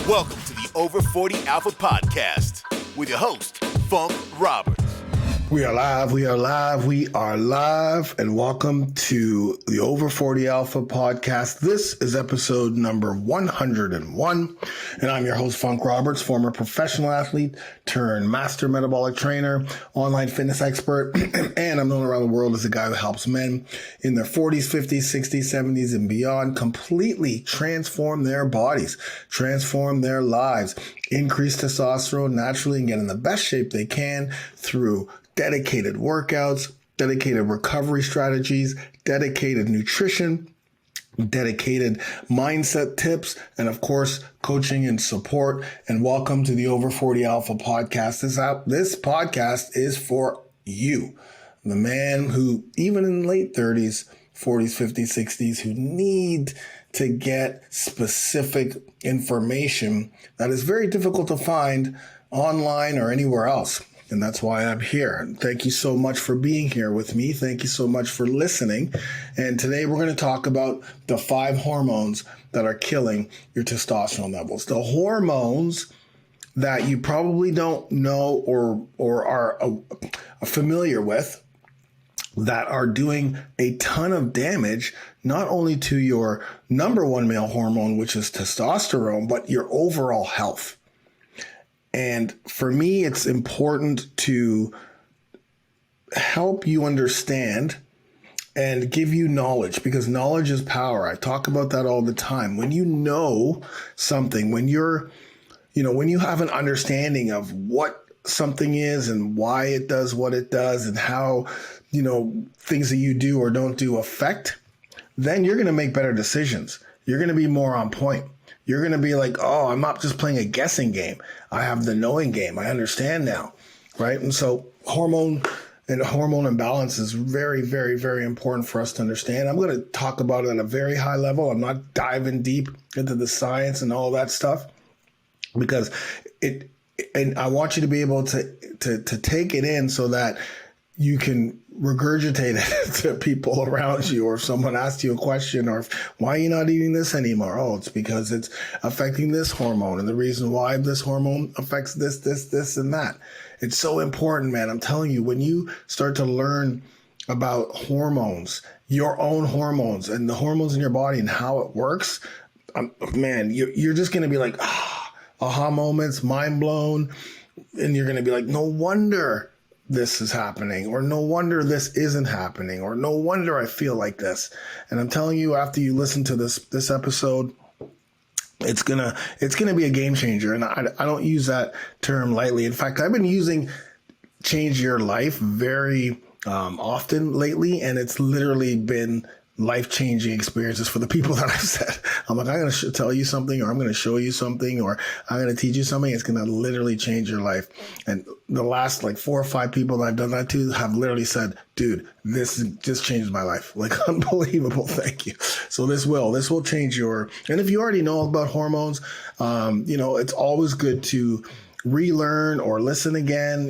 Welcome to the Over 40 Alpha Podcast with your host, Funk Roberts. We are live, and welcome to the Over 40 Alpha Podcast. This is episode number 101, and I'm your host, Funk Roberts, former professional athlete turned master metabolic trainer, online fitness expert, and I'm known around the world as a guy who helps men in their 40s, 50s, 60s, 70s, and beyond completely transform their bodies, transform their lives, increase testosterone naturally, and get in the best shape they can through dedicated workouts, dedicated recovery strategies, dedicated nutrition, dedicated mindset tips, and of course, coaching and support. And welcome to the Over 40 Alpha Podcast. This podcast is for you, the man who, even in late 30s, 40s, 50s, 60s, who need to get specific information that is very difficult to find online or anywhere else. And that's why I'm here. Thank you so much for being here with me. Thank you so much for listening. And today we're going to talk about the 5 hormones that are killing your testosterone levels. The hormones that you probably don't know or are familiar with that are doing a ton of damage, not only to your number one male hormone, which is testosterone, but your overall health. And for me, it's important to help you understand and give you knowledge, because knowledge is power. I talk about that all the time. When you know something, when you have an understanding of what something is and why it does what it does and how, things that you do or don't do affect, then you're going to make better decisions. You're going to be more on point. You're going to be like, oh, I'm not just playing a guessing game. I have the knowing game. I understand now, right? And so hormone imbalance is very, very, very important for us to understand. I'm going to talk about it at a very high level. I'm not diving deep into the science and all that stuff, because and I want you to be able to take it in so that you can regurgitate it to people around you, or if someone asks you a question, or why are you not eating this anymore? Oh, it's because it's affecting this hormone, and the reason why this hormone affects this, and that. It's so important, man. I'm telling you, when you start to learn about hormones, your own hormones, and the hormones in your body and how it works, man, you're just going to be like, aha moments, mind blown, and you're going to be like, no wonder this is happening, or no wonder this isn't happening, or no wonder I feel like this. And I'm telling you, after you listen to this episode, it's gonna be a game changer. And I don't use that term lightly. In fact, I've been using change your life very often lately, and it's literally been life-changing experiences for the people that I've said. I'm like, I'm going to tell you something, or I'm going to show you something, or I'm going to teach you something. It's going to literally change your life. And the last 4 or 5 people that I've done that to have literally said, dude, this just changed my life. Like, unbelievable. Thank you. So this will change and if you already know about hormones, it's always good to relearn or listen again,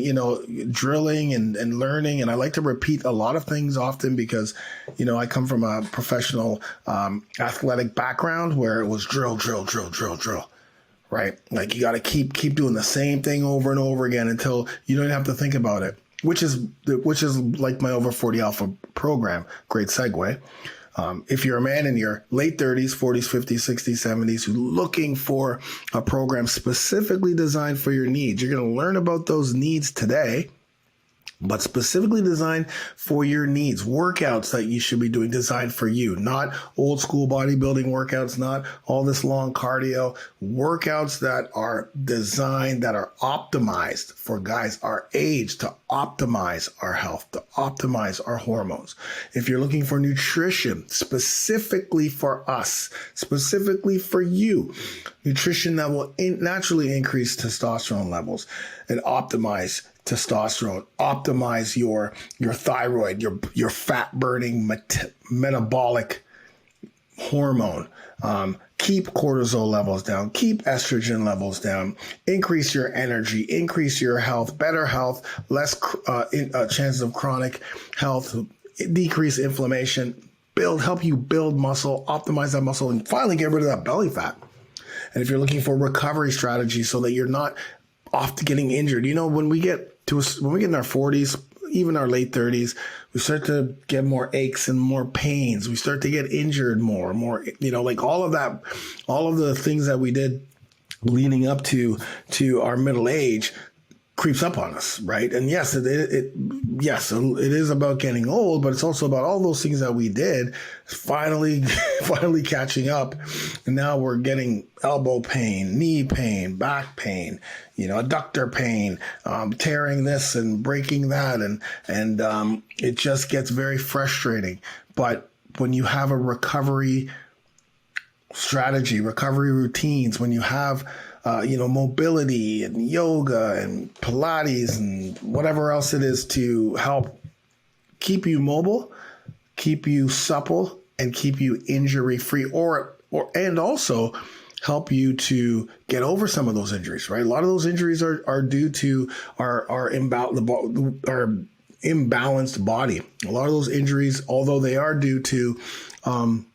drilling and learning. And I like to repeat a lot of things often because, I come from a professional athletic background where it was drill, right? Like, you got to keep doing the same thing over and over again until you don't have to think about it, which is like my Over 40 Alpha program. Great segue. If you're a man in your late 30s, 40s, 50s, 60s, 70s, who's looking for a program specifically designed for your needs, you're going to learn about those needs today, but specifically designed for your needs. Workouts that you should be doing designed for you, not old school bodybuilding workouts, not all this long cardio. Workouts that are designed, that are optimized for guys our age, to optimize our health, to optimize our hormones. If you're looking for nutrition specifically for us, specifically for you, nutrition that will naturally increase testosterone levels and optimize testosterone, optimize your thyroid, your fat burning metabolic hormone, keep cortisol levels down, keep estrogen levels down, increase your energy, increase your health, better health, less chances of chronic health, decrease inflammation, help you build muscle, optimize that muscle, and finally get rid of that belly fat. And if you're looking for recovery strategies so that you're not off to getting injured, when we get in our 40s, even our late 30s, we start to get more aches and more pains. We start to get injured more, like all of that, all of the things that we did leading up to our middle age creeps up on us, right? And yes, it is about getting old, but it's also about all those things that we did finally catching up. And now we're getting elbow pain, knee pain, back pain, adductor pain, tearing this and breaking that. And it just gets very frustrating. But when you have a recovery strategy, recovery routines, when you have mobility and yoga and Pilates and whatever else it is to help keep you mobile, keep you supple, and keep you injury free, and also help you to get over some of those injuries, right? A lot of those injuries are due to our imbalanced body. A lot of those injuries, although they are due to some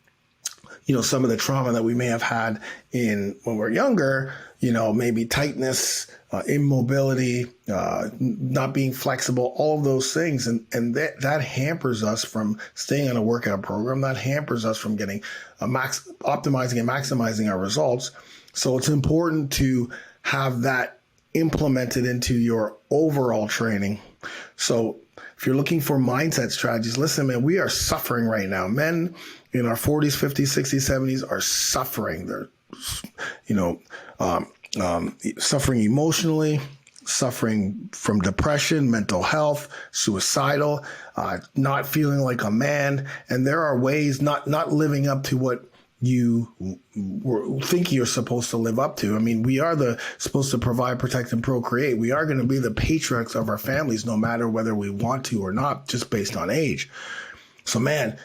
of the trauma that we may have had when we're younger, maybe tightness, immobility, not being flexible, all of those things. And that hampers us from staying on a workout program. That hampers us from getting optimizing and maximizing our results. So it's important to have that implemented into your overall training. So if you're looking for mindset strategies, listen, man, we are suffering right now. Men in our 40s, 50s, 60s, 70s are suffering. They're, suffering emotionally, suffering from depression, mental health, suicidal, not feeling like a man. And there are ways not living up to what you think you're supposed to live up to. I mean, we are supposed to provide, protect, and procreate. We are going to be the patriarchs of our families, no matter whether we want to or not, just based on age. So, man,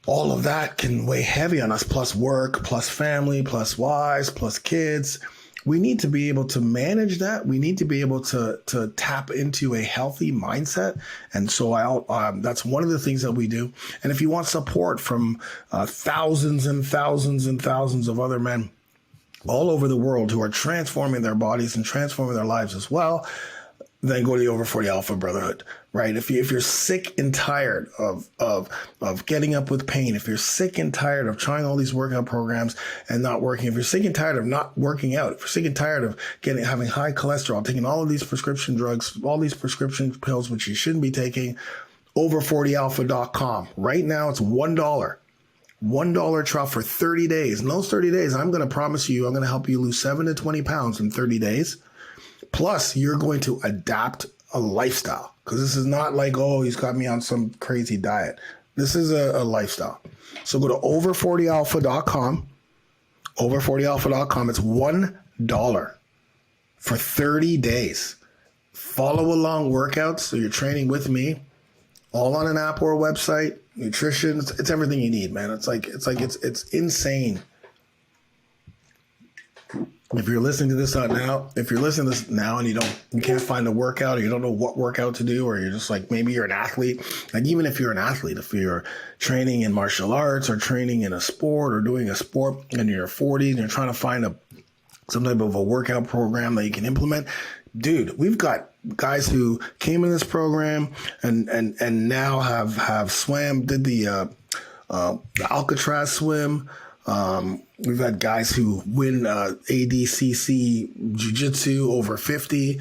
all of that can weigh heavy on us, plus work, plus family, plus wives, plus kids. We need to be able to manage that. We need to be able to tap into a healthy mindset. And so that's one of the things that we do. And if you want support from thousands and thousands and thousands of other men all over the world who are transforming their bodies and transforming their lives as well, then go to the Over 40 Alpha Brotherhood, right? If you're sick and tired of getting up with pain, if you're sick and tired of trying all these workout programs and not working, if you're sick and tired of not working out, if you're sick and tired of having high cholesterol, taking all of these prescription drugs, all these prescription pills, which you shouldn't be taking, over40alpha.com. Right now, it's $1. $1 trial for 30 days. In those 30 days, I'm going to promise you, I'm going to help you lose 7 to 20 pounds in 30 days. Plus, you're going to adapt a lifestyle, because this is not like, oh, he's got me on some crazy diet. This is a lifestyle. So go to over40alpha.com, over40alpha.com. It's $1 for 30 days. Follow along workouts. So you're training with me, all on an app or a website, nutrition. It's everything you need, man. It's insane. If you're listening to this now and you can't find a workout, or you don't know what workout to do, or you're just like, maybe you're an athlete. Like, even if you're an athlete, if you're training in martial arts or training in a sport or doing a sport and you're 40 and you're trying to find some type of a workout program that you can implement, dude, we've got guys who came in this program and now have did the Alcatraz swim. We've had guys who win ADCC Jiu-Jitsu over 50,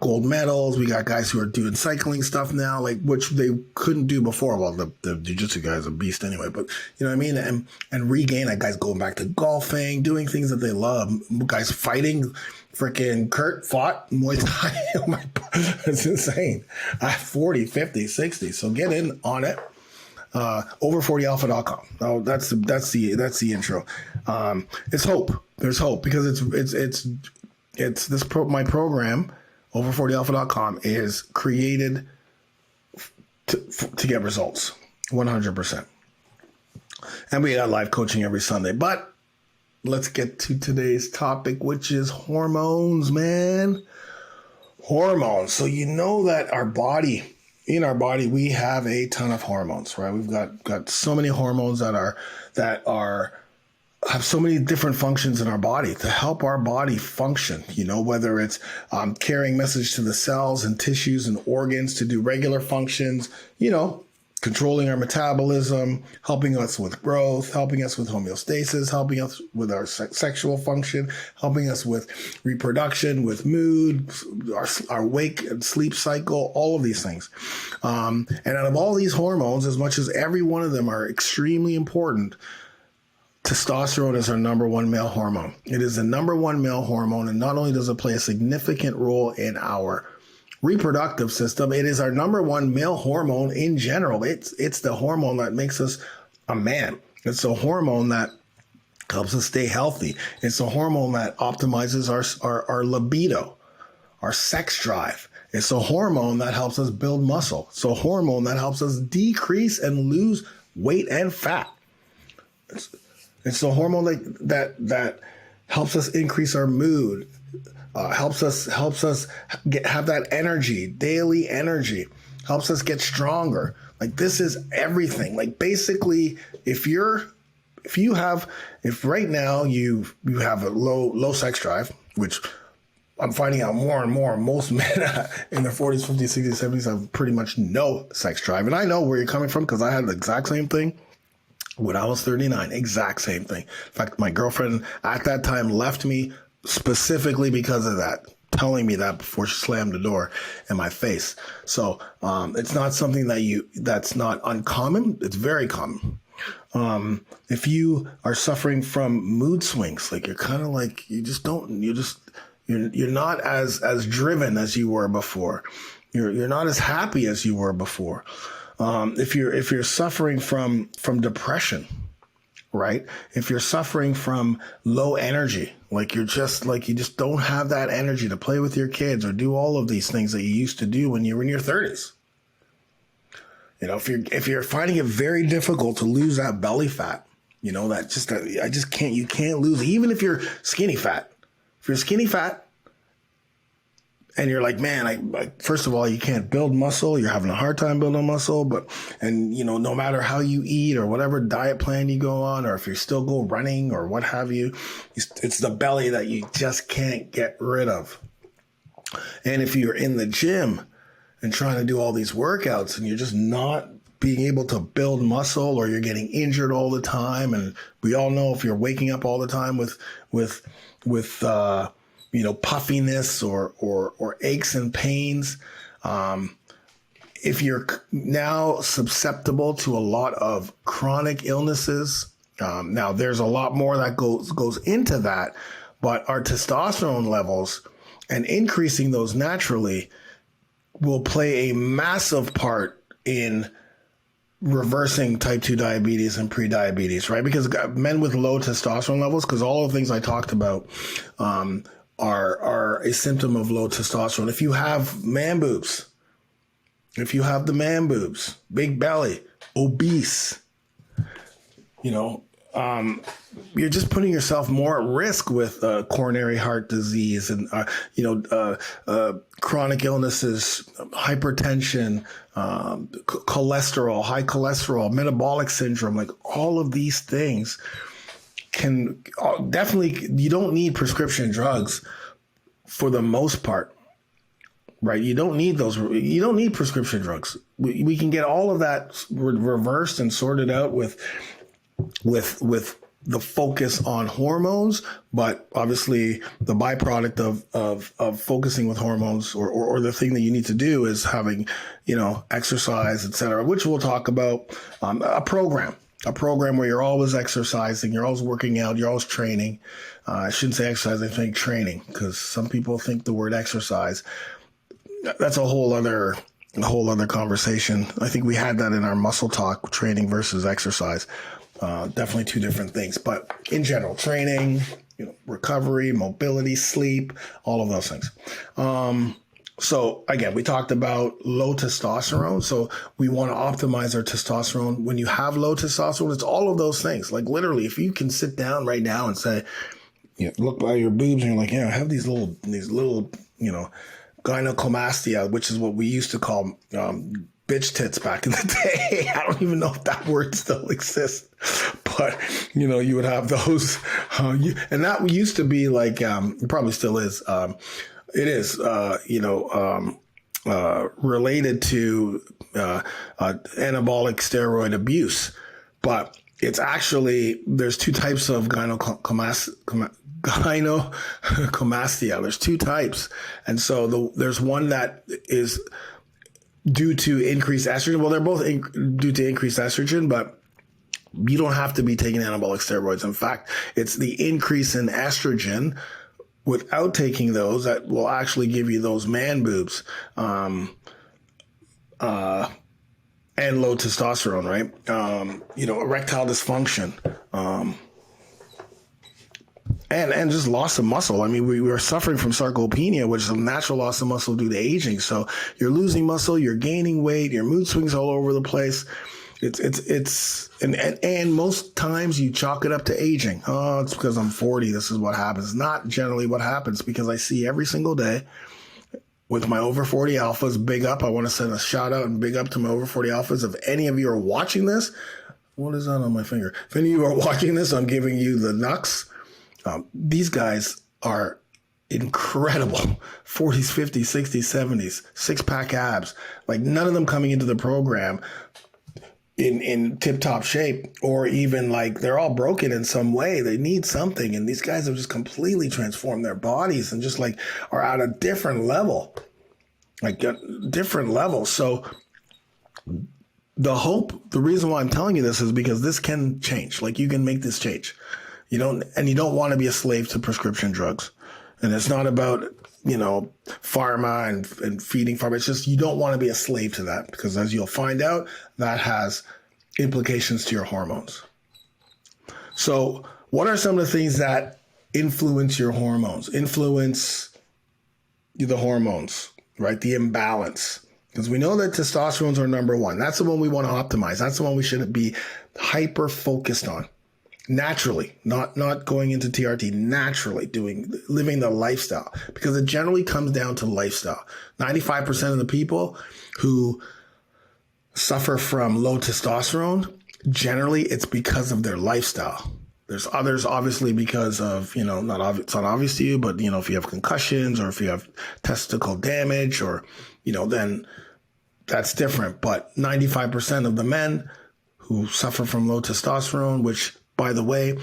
gold medals. We got guys who are doing cycling stuff now, which they couldn't do before. Well, the Jiu-Jitsu guy is a beast anyway, but you know what I mean? And regain, guys going back to golfing, doing things that they love. Guys fighting. Freaking Kurt fought Muay Thai. Oh my, that's insane. 40, 50, 60. So get in on it. Over40alpha.com. Oh, that's the intro. It's hope. There's hope, because my program, over40alpha.com, is created to get results 100%. And we got live coaching every Sunday, but let's get to today's topic, which is hormones, man. Hormones. So you know that in our body, we have a ton of hormones, right? We've got so many hormones that are have so many different functions in our body to help our body function, whether it's carrying message to the cells and tissues and organs to do regular functions, controlling our metabolism, helping us with growth, helping us with homeostasis, helping us with our sexual function, helping us with reproduction, with mood, our wake and sleep cycle, all of these things. And out of all these hormones, as much as every one of them are extremely important, testosterone is our number one male hormone. It is the number one male hormone, and not only does it play a significant role in our reproductive system, it is our number one male hormone in general. It's the hormone that makes us a man. It's a hormone that helps us stay healthy. It's a hormone that optimizes our libido, our sex drive. It's a hormone that helps us build muscle. It's a hormone that helps us decrease and lose weight and fat. It's a hormone that helps us increase our mood, helps us have that energy, daily energy, helps us get stronger. Like, this is everything. Like, basically, if right now you have a low sex drive, which I'm finding out more and more, most men in their 40s, 50s, 60s, 70s have pretty much no sex drive. And I know where you're coming from, because I had the exact same thing when I was 39, exact same thing. In fact, my girlfriend at that time left me specifically because of that, telling me that before she slammed the door in my face. So it's not something that's not uncommon. It's very common. If you are suffering from mood swings, like, you're kind of like, you're not as driven as you were before. You're not as happy as you were before. If you're suffering from depression, right? If you're suffering from low energy, like you just don't have that energy to play with your kids or do all of these things that you used to do when you were in your 30s. If you're finding it very difficult to lose that belly fat, you can't lose, even if you're skinny fat. If you're skinny fat, and you're like, man, first of all, you can't build muscle. You're having a hard time building muscle, no matter how you eat or whatever diet plan you go on, or if you still go running or what have you, it's the belly that you just can't get rid of. And if you're in the gym and trying to do all these workouts and you're just not being able to build muscle, or you're getting injured all the time, and we all know if you're waking up all the time with puffiness or aches and pains. If you're now susceptible to a lot of chronic illnesses, now there's a lot more that goes into that, but our testosterone levels and increasing those naturally will play a massive part in reversing type 2 diabetes and prediabetes, right? Because men with low testosterone levels, because all the things I talked about, are a symptom of low testosterone. If you have man boobs, big belly, obese, you're just putting yourself more at risk with coronary heart disease and, chronic illnesses, hypertension, cholesterol, high cholesterol, metabolic syndrome, like all of these things can definitely, you don't need prescription drugs for the most part, right? You don't need prescription drugs. We can get all of that reversed and sorted out with the focus on hormones, but obviously the byproduct of focusing with hormones or the thing that you need to do is having, exercise, et cetera, which we'll talk about, a program where you're always exercising, you're always working out, you're always training. I shouldn't say exercise, I think training, because some people think the word exercise, that's a whole other conversation. I think we had that in our muscle talk, training versus exercise. Definitely two different things, but in general, training, recovery, mobility, sleep, all of those things. So again, we talked about low testosterone. So we want to optimize our testosterone. When you have low testosterone, it's all of those things. Like literally, if you can sit down right now and say, look by your boobs and you're like, I have these little, gynecomastia, which is what we used to call, bitch tits back in the day. I don't even know if that word still exists. but you would have those, and that used to be like, it probably still is. It is, related to anabolic steroid abuse, but it's actually, there's two types of gynecomastia. There's two types. And so there's one that is due to increased estrogen. Well, they're both due to increased estrogen, but you don't have to be taking anabolic steroids. In fact, it's the increase in estrogen without taking those that will actually give you those man boobs, and low testosterone, right? Erectile dysfunction, and just loss of muscle. I mean, we are suffering from sarcopenia, which is a natural loss of muscle due to aging. So you're losing muscle, you're gaining weight, your mood swings all over the place. And most times you chalk it up to aging. Oh, it's because I'm 40. This is what happens. Not generally what happens, because I see every single day with my over 40 alphas. Big up. I want to send a shout out and big up to my over 40 alphas. If any of you are watching this, what is that on my finger? If any of you are watching this, I'm giving you the knucks. These guys are incredible. 40s, 50s, 60s, 70s, six-pack abs. Like, none of them coming into the program in tip-top shape, or even like they're all broken in some way. They need something. And these guys have just completely transformed their bodies and just like are at a different level, So the reason why I'm telling you this is because this can change. Like, you can make this change. You don't want to be a slave to prescription drugs. And it's not about, pharma and feeding pharma. It's just, you don't want to be a slave to that, because as you'll find out, that has implications to your hormones. So what are some of the things that influence your hormones, influence the hormones, right? The imbalance. Because we know that testosterones are number one. That's the one we want to optimize. That's the one we should be hyper focused on. Naturally, not going into TRT, naturally living the lifestyle, because it generally comes down to lifestyle. 95% of the people who suffer from low testosterone, generally it's because of their lifestyle. There's others, obviously, because of, it's not obvious to you, but, if you have concussions or if you have testicle damage or, then that's different. But 95% of the men who suffer from low testosterone, which, by the way,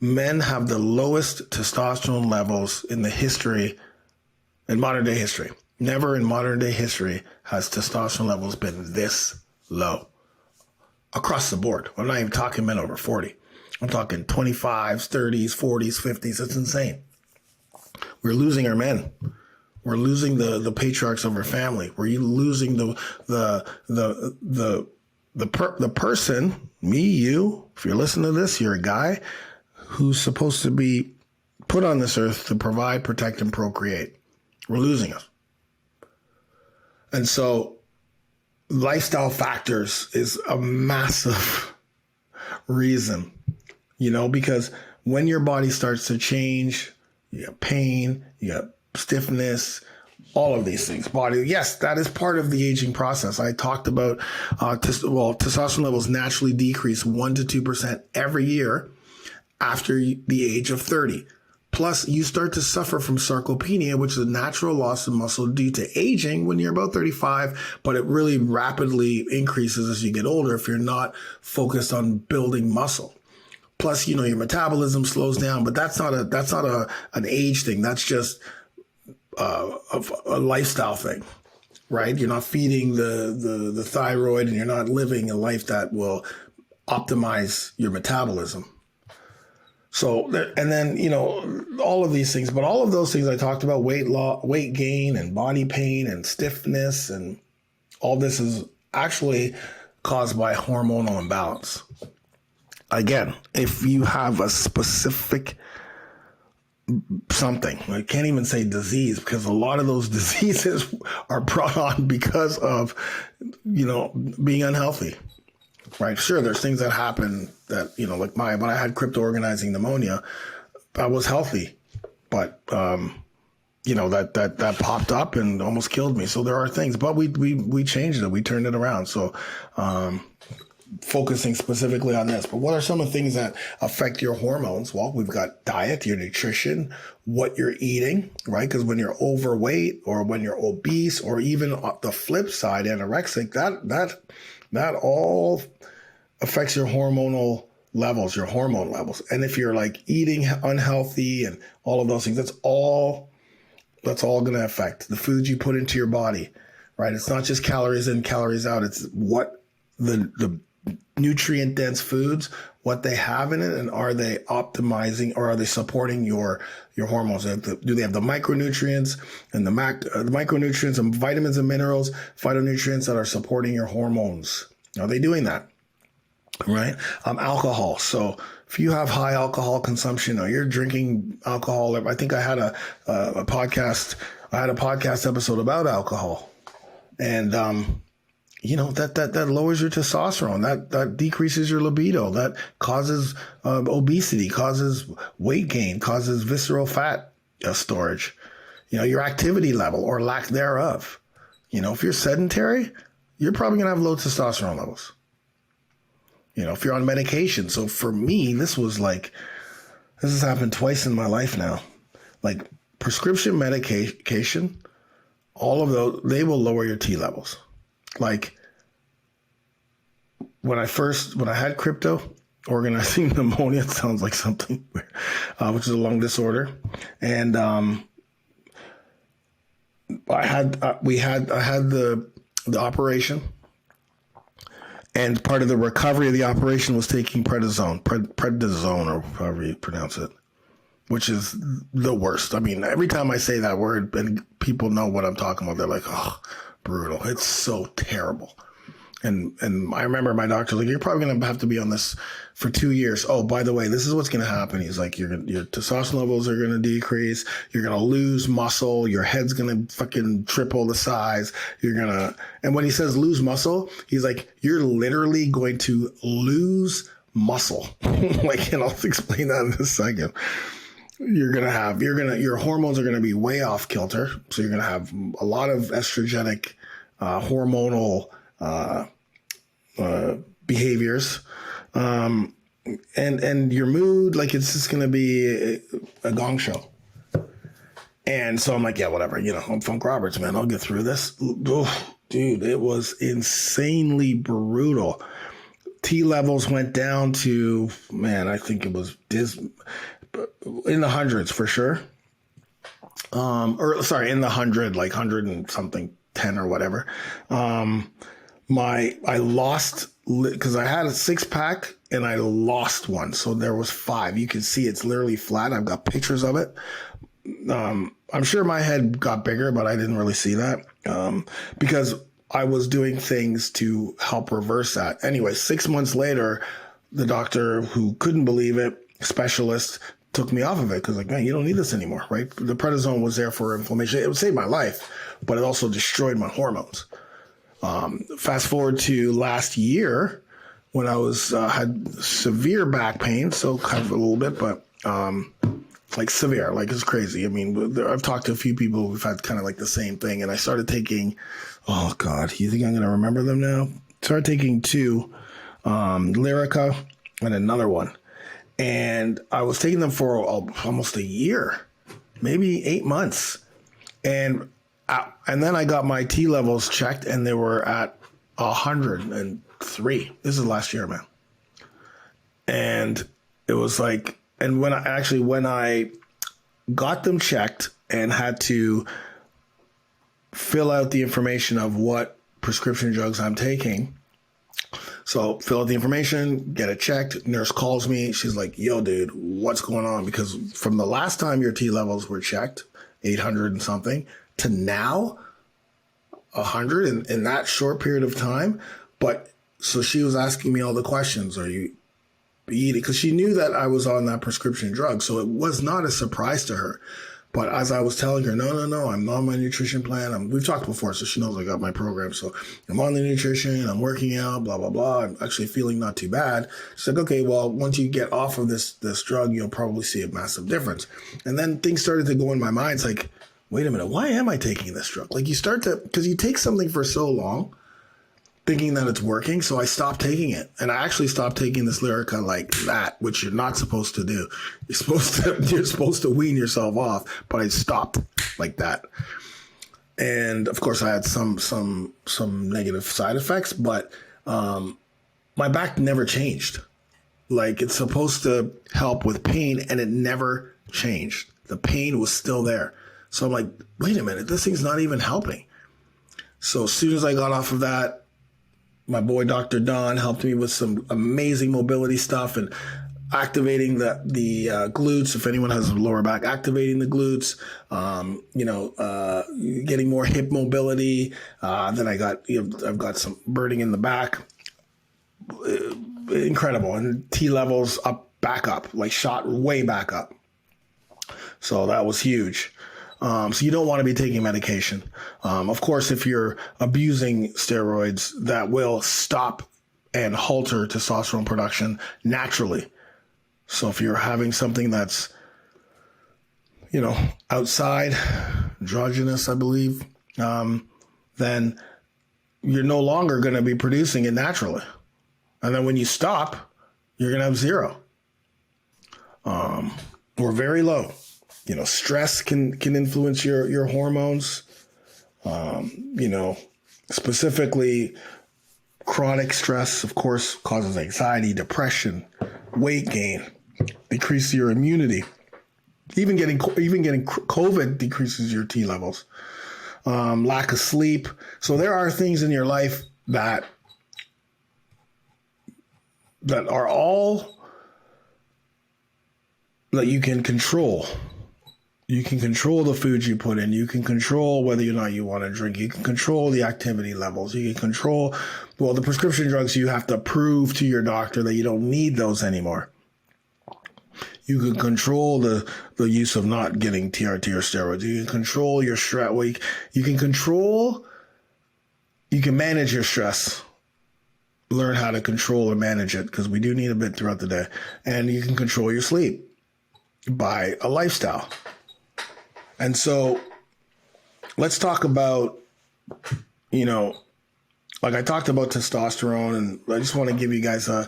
men have the lowest testosterone levels in modern day history. Never in modern day history has testosterone levels been this low across the board. I'm not even talking men over 40. I'm talking 25s, 30s, 40s, 50s. It's insane. We're losing our men. We're losing the patriarchs of our family. We're losing the person, me, you. If you're listening to this, you're a guy who's supposed to be put on this earth to provide, protect, and procreate. We're losing us. And so lifestyle factors is a massive reason, because when your body starts to change, you got pain, you got stiffness, all of these things. Yes, that is part of the aging process. I talked about testosterone levels naturally decrease 1 to 2% every year after the age of 30. Plus, you start to suffer from sarcopenia, which is a natural loss of muscle due to aging when you're about 35, but it really rapidly increases as you get older if you're not focused on building muscle. Plus, your metabolism slows down, but that's not an age thing. That's just a lifestyle thing, right? You're not feeding the thyroid, and you're not living a life that will optimize your metabolism. So, and then, all of these things, but all of those things I talked about, weight gain and body pain and stiffness, and all this is actually caused by hormonal imbalance. Again, if you have a specific something, I can't even say disease, because a lot of those diseases are brought on because of, being unhealthy. Right. Sure. There's things that happen that, like when I had crypto organizing pneumonia, I was healthy, but, that popped up and almost killed me. So there are things, but we changed it. We turned it around. So, focusing specifically on this. But what are some of the things that affect your hormones? Well, we've got diet, your nutrition, what you're eating, right? Because when you're overweight or when you're obese or even the flip side, anorexic, that all affects your hormonal levels, your hormone levels. And if you're like eating unhealthy and all of those things, that's all going to affect the food you put into your body, right? It's not just calories in, calories out. It's what the nutrient dense foods, what they have in it, and are they optimizing or are they supporting your hormones? Do they have the micronutrients and the micronutrients and vitamins and minerals, phytonutrients that are supporting your hormones? Are they doing that? Right? Alcohol. So if you have high alcohol consumption or you're drinking alcohol, I think I had a podcast episode about alcohol, and that lowers your testosterone, that decreases your libido, that causes obesity, causes weight gain, causes visceral fat storage, your activity level or lack thereof. If you're sedentary, you're probably gonna have low testosterone levels. If you're on medication. So for me, this has happened twice in my life now. Like prescription medication, all of those, they will lower your T levels. Like when I had crypto, organizing pneumonia, it sounds like something weird, which is a lung disorder. And I had the operation. And part of the recovery of the operation was taking prednisone, or however you pronounce it, which is the worst. I mean, every time I say that word and people know what I'm talking about, they're like, oh, brutal. It's so terrible. And I remember my doctor was like, you're probably going to have to be on this for 2 years. Oh, by the way, this is what's going to happen. He's like, your testosterone levels are going to decrease. You're going to lose muscle. Your head's going to fucking triple the size. And when he says lose muscle, he's like, you're literally going to lose muscle. And I'll explain that in a second. Your hormones are going to be way off kilter. So you're going to have a lot of estrogenic, hormonal, behaviors, and your mood, it's just going to be a gong show. And so I'm like, yeah, whatever, I'm Funk Roberts, man, I'll get through this. Oof, dude, it was insanely brutal. T levels went down to, man, I think it was in the hundreds for sure. In the 100, like 100 and something, 10 or whatever. I lost, because I had a 6-pack and I lost one. So there was 5. You can see it's literally flat. I've got pictures of it. I'm sure my head got bigger, but I didn't really see that because I was doing things to help reverse that. Anyway, 6 months later, the doctor, who couldn't believe it, specialist, took me off of it because, man, you don't need this anymore, right? The prednisone was there for inflammation. It would save my life, but it also destroyed my hormones. Fast forward to last year when I had severe back pain, so kind of a little bit, but severe, it's crazy. I mean, I've talked to a few people who've had kind of like the same thing, and I started taking, oh God, you think I'm going to remember them now? Started taking 2, Lyrica and another one. And I was taking them for almost a year, maybe 8 months. And then I got my T levels checked and they were at 103. This is last year, man. And it was like, and when I got them checked and had to fill out the information of what prescription drugs I'm taking. So fill out the information, get it checked. Nurse calls me. She's like, yo, dude, what's going on? Because from the last time your T levels were checked, 800 and something, to now 100 in that short period of time. But so she was asking me all the questions. Are you eating? Because she knew that I was on that prescription drug. So it was not a surprise to her. But as I was telling her, no, I'm on my nutrition plan. We've talked before, so she knows I got my program. So I'm on the nutrition, I'm working out, blah, blah, blah. I'm actually feeling not too bad. She's like, okay, well, once you get off of this drug, you'll probably see a massive difference. And then things started to go in my mind. It's like, wait a minute, why am I taking this drug? Like you start to, because you take something for so long thinking that it's working. So I stopped taking it. And I actually stopped taking this Lyrica like that, which you're not supposed to do. You're supposed to wean yourself off, but I stopped like that. And of course I had some negative side effects, but my back never changed. Like, it's supposed to help with pain, and it never changed. The pain was still there. So I'm like, wait a minute, this thing's not even helping. So as soon as I got off of that, my boy, Dr. Don, helped me with some amazing mobility stuff and activating the glutes. If anyone has a lower back, activating the glutes, getting more hip mobility. Then I've got some burning in the back. Incredible. And T levels back up, like shot way back up. So that was huge. So you don't want to be taking medication. Of course, if you're abusing steroids, that will stop and halter testosterone production naturally. So if you're having something that's, outside, androgynous, I believe, then you're no longer going to be producing it naturally. And then when you stop, you're going to have zero or very low. Stress can influence your hormones. Specifically chronic stress, of course, causes anxiety, depression, weight gain, decrease your immunity. Even getting COVID decreases your T levels. Lack of sleep. So there are things in your life that are all that you can control. You can control the food you put in. You can control whether or not you want to drink. You can control the activity levels. You can control, the prescription drugs, you have to prove to your doctor that you don't need those anymore. You can control the use of not getting TRT or steroids. You can control your stress. You can manage your stress. Learn how to control and manage it, because we do need a bit throughout the day. And you can control your sleep by a lifestyle. And so let's talk about, like I talked about testosterone, and I just want to give you guys a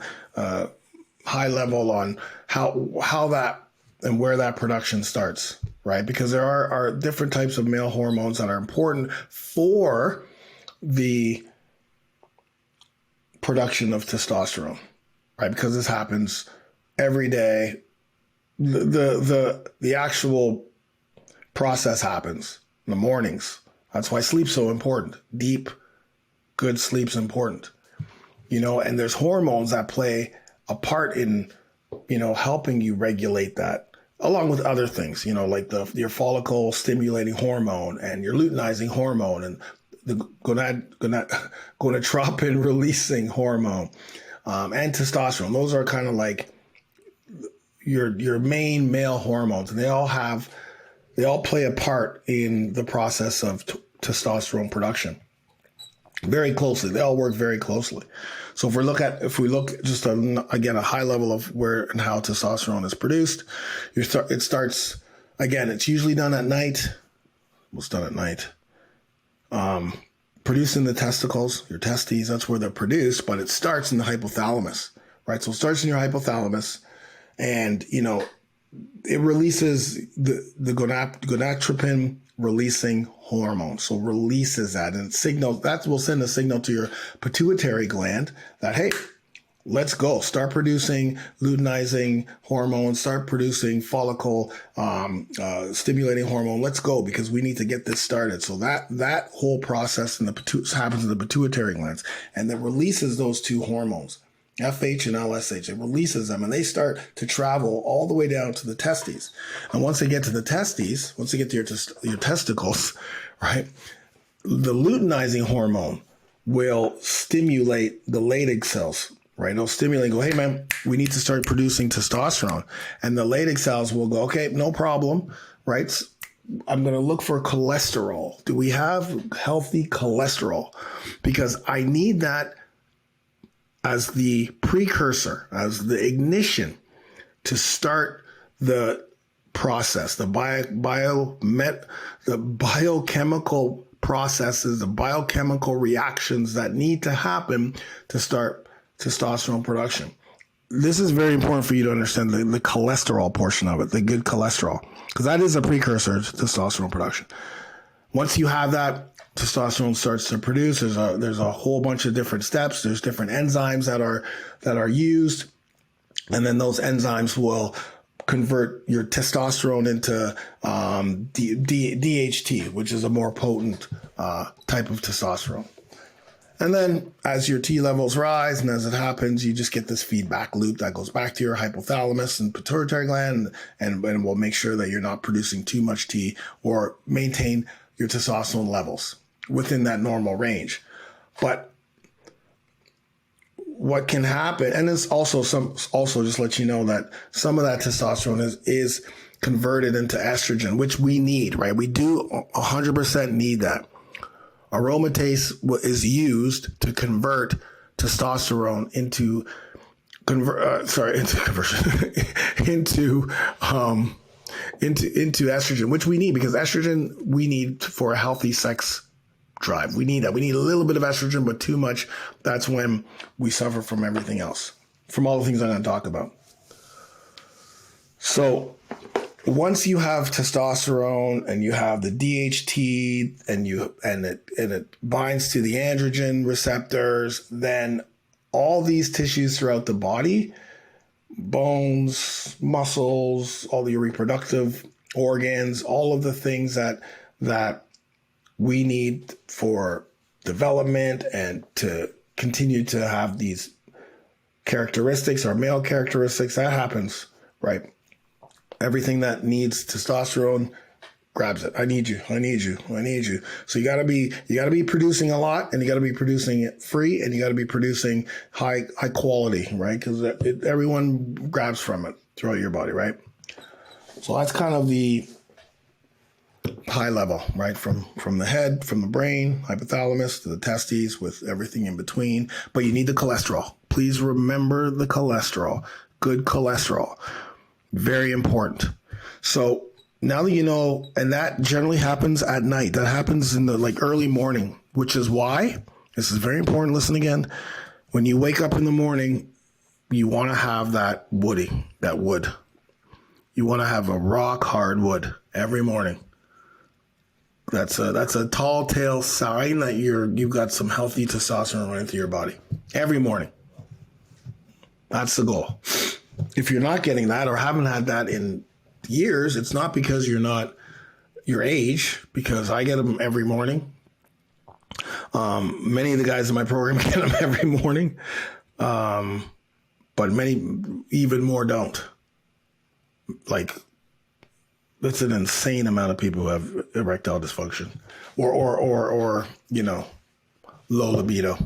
high level on how that and where that production starts, right? Because there are different types of male hormones that are important for the production of testosterone, right? Because this happens every day. The actual process happens in the mornings. That's why sleep's so important. Deep, good sleep's important. And there's hormones that play a part in, helping you regulate that, along with other things, like your follicle stimulating hormone and your luteinizing hormone and the gonadotropin releasing hormone, and testosterone. Those are kind of like your main male hormones, and they all play a part in the process of testosterone production very closely. They all work very closely. So if we look just again, a high level of where and how testosterone is produced, it starts, again, it's usually done at night. It's done at night. Produced in the testicles, your testes, that's where they're produced, but it starts in the hypothalamus, right? So it starts in your hypothalamus, and, it releases the gonadotropin releasing hormone. So releases that, and that will send a signal to your pituitary gland that, hey, let's go. Start producing luteinizing hormone, start producing follicle stimulating hormone. Let's go, because we need to get this started. So that whole process happens in the pituitary glands, and that releases those two hormones, FH and LSH. It releases them, and they start to travel all the way down to the testes. And once they get to the testes, once they get to your testicles, right, the luteinizing hormone will stimulate the Leydig cells, right? It'll stimulate, go, hey man, we need to start producing testosterone. And the Leydig cells will go, okay, no problem, right? I'm going to look for cholesterol. Do we have healthy cholesterol? Because I need that as the precursor, as the ignition to start the process, the biochemical processes, the biochemical reactions that need to happen to start testosterone production. This is very important for you to understand the cholesterol portion of it, the good cholesterol, because that is a precursor to testosterone production. Once you have that, testosterone starts to produce. There's a whole bunch of different steps. There's different enzymes that are used, and then those enzymes will convert your testosterone into DHT, which is a more potent type of testosterone. And then as your T levels rise, and as it happens, you just get this feedback loop that goes back to your hypothalamus and pituitary gland, and will make sure that you're not producing too much T, or maintain your testosterone levels within that normal range. But what can happen, and it's also just let you know that some of that testosterone is converted into estrogen, which we need, right? We do 100% need that. Aromatase is used to convert testosterone into estrogen, which we need, because estrogen we need for a healthy sex drive. We need that. We need a little bit of estrogen, but too much. That's when we suffer from everything else, from all the things I'm going to talk about. So once you have testosterone and you have the DHT and it binds to the androgen receptors, then all these tissues throughout the body, bones, muscles, all your reproductive organs, all of the things that we need for development and to continue to have these characteristics, our male characteristics, that happens, right? Everything that needs testosterone grabs it. I need you. I need you. I need you. So you gotta be producing a lot, and you gotta be producing it free, and you gotta be producing high quality, right? Because everyone grabs from it throughout your body, right? So that's kind of the high level, right? From the head, from the brain, hypothalamus to the testes, with everything in between. But you need the cholesterol. Please remember the cholesterol. Good cholesterol. Very important. So now that you know, and that generally happens at night. That happens in the early morning, which is why, this is very important, listen again, when you wake up in the morning, you want to have that wood. You want to have a rock hard wood every morning. That's a tall tale sign that you've got some healthy testosterone running through your body every morning. That's the goal. If you're not getting that or haven't had that in years, it's not because you're not your age, because I get them every morning. Many of the guys in my program get them every morning, but many even more don't. That's an insane amount of people who have erectile dysfunction or low libido.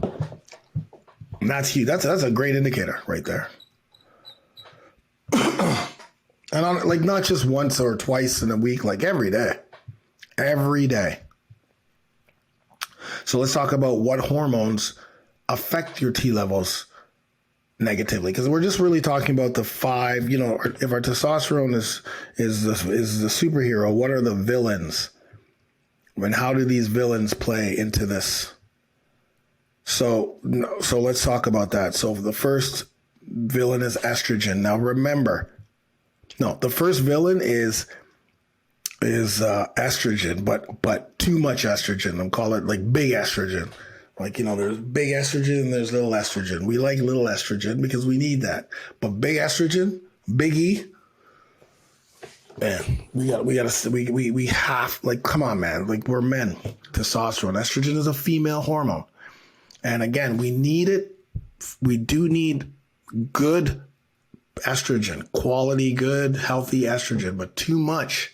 And that's huge. That's a great indicator right there. And not just once or twice in a week, every day. Every day. So let's talk about what hormones affect your T levels negatively, because we're just really talking about the 5, if our testosterone is the superhero, what are the villains? And how do these villains play into this? So let's talk about that. So the first villain is estrogen. Now remember, the first villain is estrogen, but too much estrogen. I'm calling it big estrogen. There's big estrogen and there's little estrogen. We like little estrogen because we need that. But big estrogen, big E, man, we have, come on, man. We're men. Testosterone. Estrogen is a female hormone. And again, we need it. We do need good estrogen, quality, good, healthy estrogen, but too much,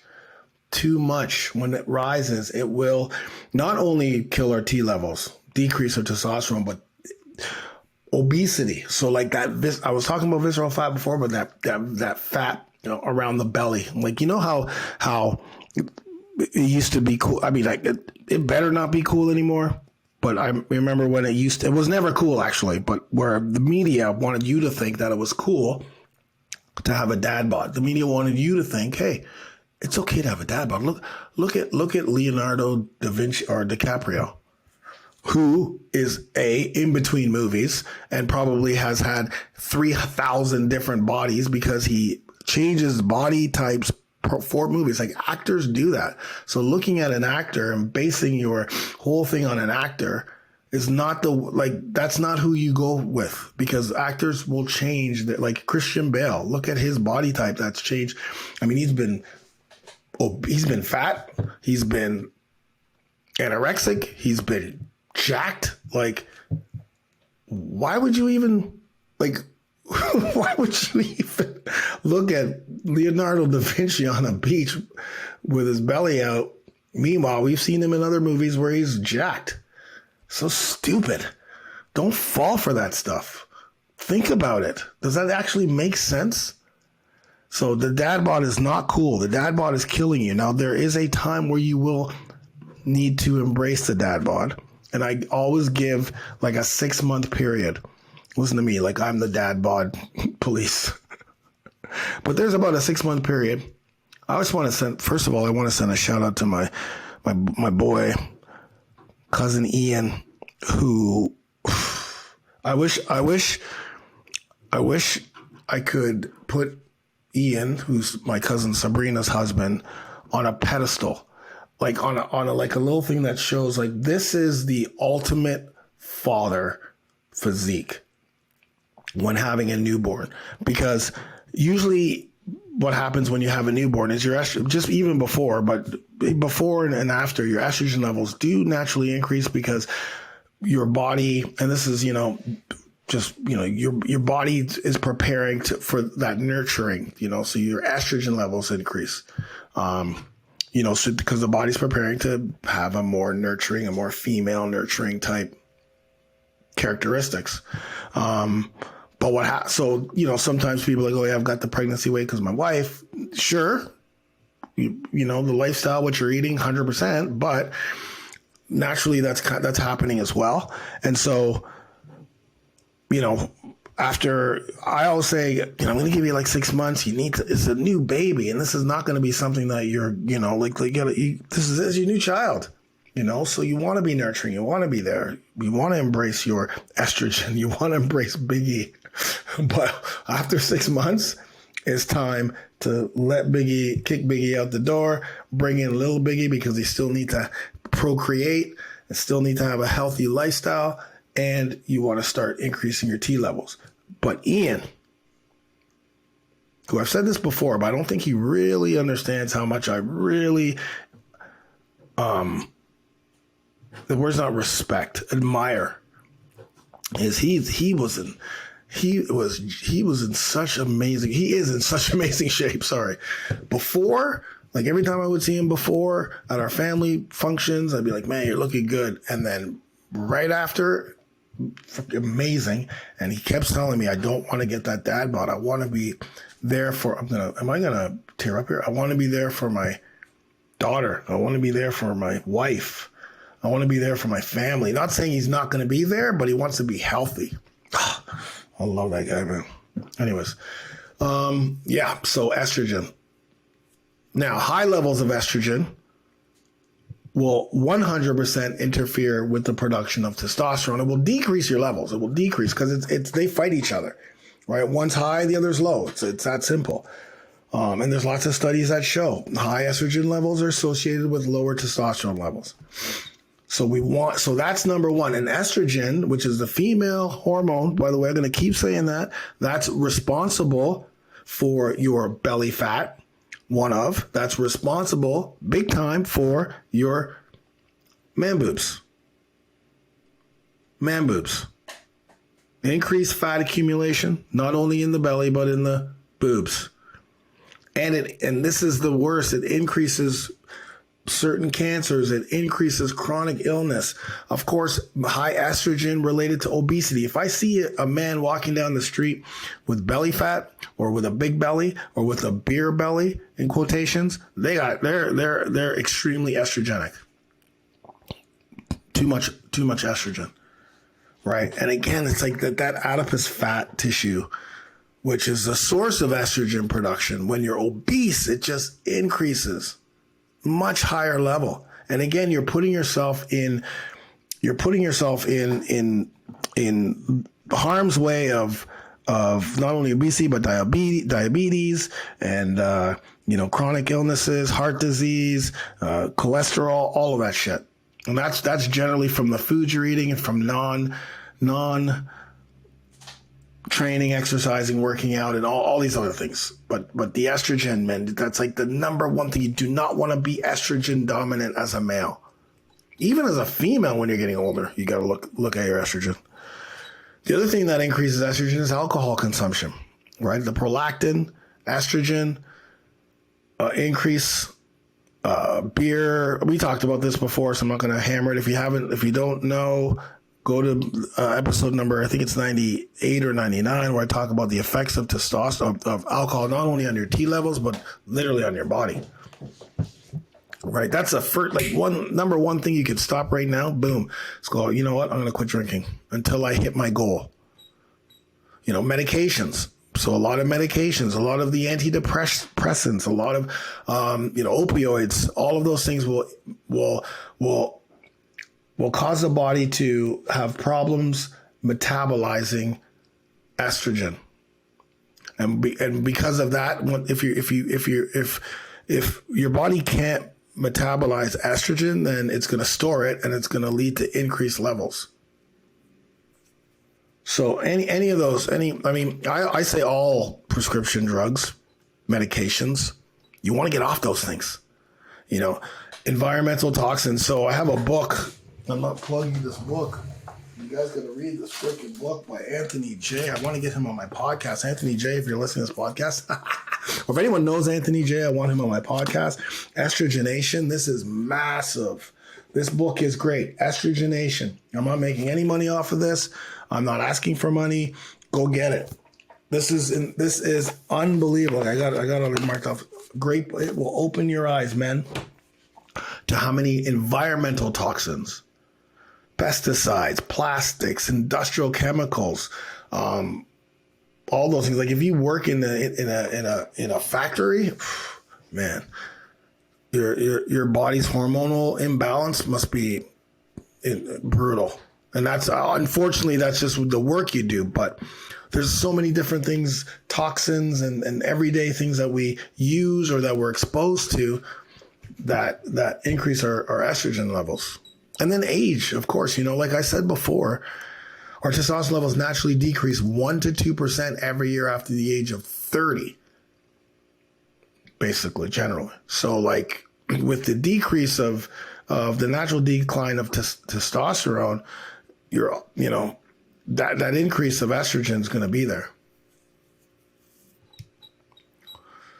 when it rises, it will not only kill our T levels, decrease our testosterone, but obesity. So that, I was talking about visceral fat before, but that fat around the belly, how it used to be cool. I mean, it better not be cool anymore. But I remember when it was never cool actually, but where the media wanted you to think that it was cool to have a dad bod. The media wanted you to think, hey, It's okay to have a dad bod. Look at Leonardo da Vinci or DiCaprio, who is in between movies and probably has had 3,000 different bodies because he changes body types for movies. Like, actors do that. So looking at an actor and basing your whole thing on an actor is not that's not who you go with, because actors will change. Like Christian Bale, look at his body type that's changed. I mean, he's been fat, he's been anorexic, he's been jacked. Like, why would you even look at Leonardo da Vinci on a beach with his belly out? Meanwhile, we've seen him in other movies where he's jacked. So stupid. Don't fall for that stuff. Think about it. Does that actually make sense? So the dad bod is not cool. The dad bod is killing you. Now, there is a time where you will need to embrace the dad bod. And I always give like a 6-month period. Listen to me, like I'm the dad bod police. But there's about a 6-month period. I just want to send, first of all, I want to send a shout out to my boy, cousin Ian, who I wish I could put Ian, who's my cousin Sabrina's husband, on a pedestal, like on a like a little thing that shows like this is the ultimate father physique when having a newborn. Because usually what happens when you have a newborn is your estrogen, just even before, but before and after, your estrogen levels do naturally increase because your body, and this is, your body is preparing for that nurturing, so your estrogen levels increase, so because the body's preparing to have a more nurturing, a more female nurturing type characteristics. But sometimes people are like, oh yeah, I've got the pregnancy weight because my wife. Sure, the lifestyle, what you're eating, 100%, but naturally that's happening as well. And so, after, I always say, I'm going to give you like 6 months. It's a new baby, and this is not going to be something that you're, this is your new child. So you want to be nurturing. You want to be there. You want to embrace your estrogen. You want to embrace Biggie. But after 6 months, it's time to kick Biggie out the door, bring in little Biggie because they still need to procreate and still need to have a healthy lifestyle. And you want to start increasing your T levels. But Ian, who I've said this before, but I don't think he really understands how much I really, the word's not respect, admire, is he is in such amazing shape. Sorry. Before, like every time I would see him before at our family functions, I'd be like, man, you're looking good. And then right after, amazing. And he kept telling me, I don't want to get that dad bod. I want to be there for, am I going to tear up here? I want to be there for my daughter. I want to be there for my wife. I want to be there for my family. Not saying he's not going to be there, but he wants to be healthy. I love that guy, man. Anyways, so estrogen. Now, high levels of estrogen will 100% interfere with the production of testosterone. It will decrease your levels. It will decrease because they fight each other, right? One's high, the other's low. It's that simple. And there's lots of studies that show high estrogen levels are associated with lower testosterone levels. So that's number one. And estrogen, which is the female hormone, by the way, I'm going to keep saying that, that's responsible for your belly fat. That's responsible big time for your man boobs. Increased fat accumulation, not only in the belly, but in the boobs. And this is the worst. It increases certain cancers. It increases chronic illness. Of course, high estrogen related to obesity. If I see a man walking down the street with belly fat or with a big belly or with a beer belly, in quotations, they're extremely estrogenic. Too much estrogen, right? And again, it's like that adipose fat tissue which is the source of estrogen production. When you're obese, it just increases much higher level. And again, you're putting yourself in harm's way of not only obesity, but diabetes and, chronic illnesses, heart disease, cholesterol, all of that shit. And that's generally from the food you're eating and from non training, exercising, working out, and all these other things. But the estrogen, man, that's like the number one thing. You do not want to be estrogen dominant as a male. Even as a female, when you're getting older, you got to look at your estrogen. The other thing that increases estrogen is alcohol consumption, right? The prolactin, estrogen, increase, beer. We talked about this before, so I'm not going to hammer it. If you don't know, go to episode number, I think it's 98 or 99, where I talk about the effects of testosterone, of alcohol, not only on your T levels, but literally on your body. Right? That's a first, number one thing you could stop right now. Boom. Let's go, you know what? I'm going to quit drinking until I hit my goal. Medications. So a lot of medications, a lot of the antidepressants, a lot of, opioids, all of those things will cause the body to have problems metabolizing estrogen. And because of that, if your body can't metabolize estrogen, then it's going to store it and it's going to lead to increased levels. So any of those, I say all prescription drugs, medications, you want to get off those things, environmental toxins. So I have a book. I'm not plugging this book. You guys got to read this freaking book by Anthony J. I want to get him on my podcast. Anthony J, if you're listening to this podcast, or if anyone knows Anthony J, I want him on my podcast. Estrogenation. This is massive. This book is great. Estrogenation. I'm not making any money off of this. I'm not asking for money. Go get it. This is unbelievable. I got it marked off. Great. It will open your eyes, man, to how many environmental toxins, pesticides, plastics, industrial chemicals, all those things. Like if you work in a factory, man, your body's hormonal imbalance must be brutal. And that's, unfortunately, that's just the work you do. But there's so many different things, toxins and everyday things that we use or that we're exposed to that increase our estrogen levels. And then age, of course, like I said before, our testosterone levels naturally decrease 1% to 2% every year after the age of 30, basically, generally. So like with the decrease of the natural decline of testosterone, that increase of estrogen is going to be there.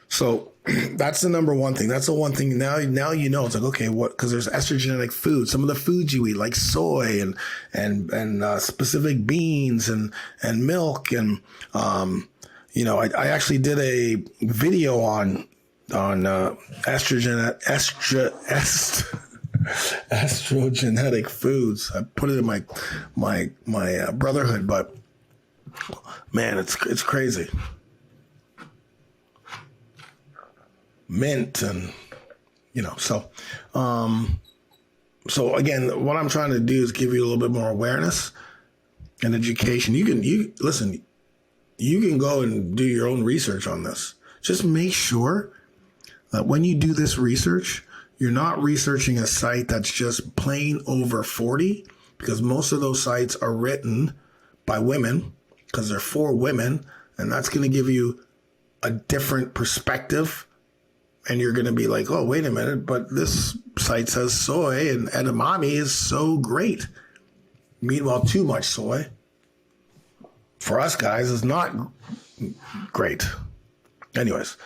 So that's the number one thing. That's the one thing now it's like, okay, because there's estrogenic food. Some of the foods you eat, like soy and specific beans and milk. And, I actually did a video on estrogenetic foods. I put it in my brotherhood, but man, it's crazy. Mint and so again, what I'm trying to do is give you a little bit more awareness and education. You can go and do your own research on this. Just make sure that when you do this research, you're not researching a site that's just plain over 40, because most of those sites are written by women because they're for women, and that's going to give you a different perspective. And you're going to be like, oh, wait a minute, but this site says soy and edamame is so great. Meanwhile, too much soy for us guys is not great. Anyways,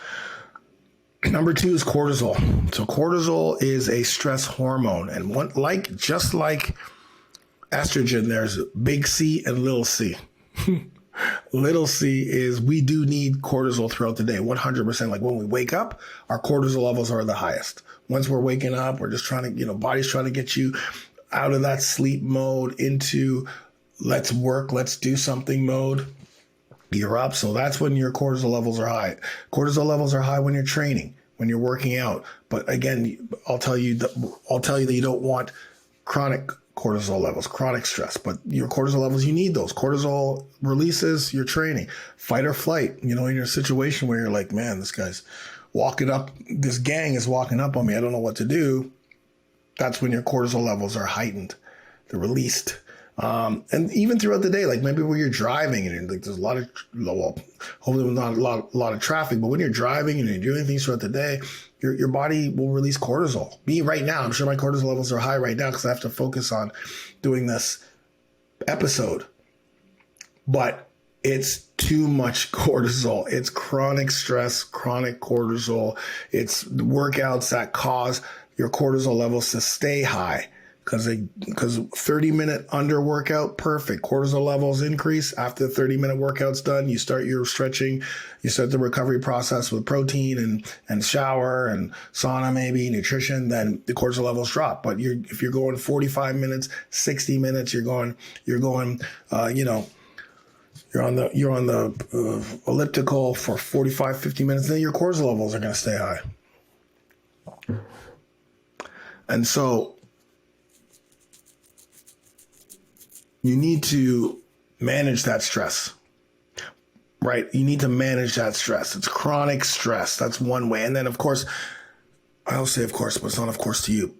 number 2 is cortisol. So cortisol is a stress hormone. And just like estrogen, there's big C and little c. Little c is we do need cortisol throughout the day, 100%. Like when we wake up, our cortisol levels are the highest. Once we're waking up, we're just trying to, body's trying to get you out of that sleep mode into let's work, let's do something mode. you're up. So that's when your cortisol levels are high. Cortisol levels are high when you're training, when you're working out. But again, I'll tell you that you don't want chronic cortisol levels, chronic stress, but your cortisol levels, you need those. Cortisol releases your training, fight or flight. In your situation where you're like, man, this guy's walking up, this gang is walking up on me, I don't know what to do. That's when your cortisol levels are heightened. They're released. And even throughout the day, like maybe when you're driving and there's a lot of, hopefully not a lot of traffic, but when you're driving and you're doing things throughout the day, your body will release cortisol. Me right now, I'm sure my cortisol levels are high right now because I have to focus on doing this episode. But it's too much cortisol. It's chronic stress, chronic cortisol. It's workouts that cause your cortisol levels to stay high. Because 30-minute under workout, perfect. Cortisol levels increase. After the 30-minute workout's done, you start your stretching, you start the recovery process with protein and shower and sauna, maybe nutrition, then the cortisol levels drop. But if you're going 45 minutes, 60 minutes, you're on the elliptical for 45, 50 minutes, then your cortisol levels are going to stay high. And so you need to manage that stress, right? You need to manage that stress. It's chronic stress. That's one way. And then, of course, I always say, of course, but it's not of course to you.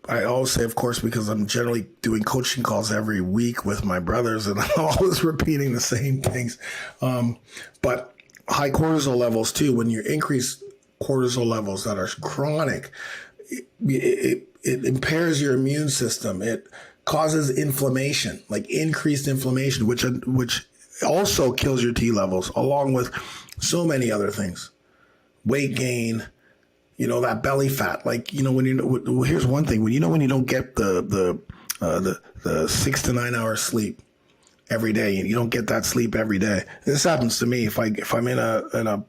I always say, of course, because I'm generally doing coaching calls every week with my brothers and I'm always repeating the same things. But high cortisol levels too, when you increase cortisol levels that are chronic, it impairs your immune system. It causes inflammation, like increased inflammation, which also kills your T levels, along with so many other things. Weight gain, that belly fat. Like, here's one thing: when you don't get the 6 to 9 hours sleep every day, and you don't get that sleep every day. This happens to me if I'm in a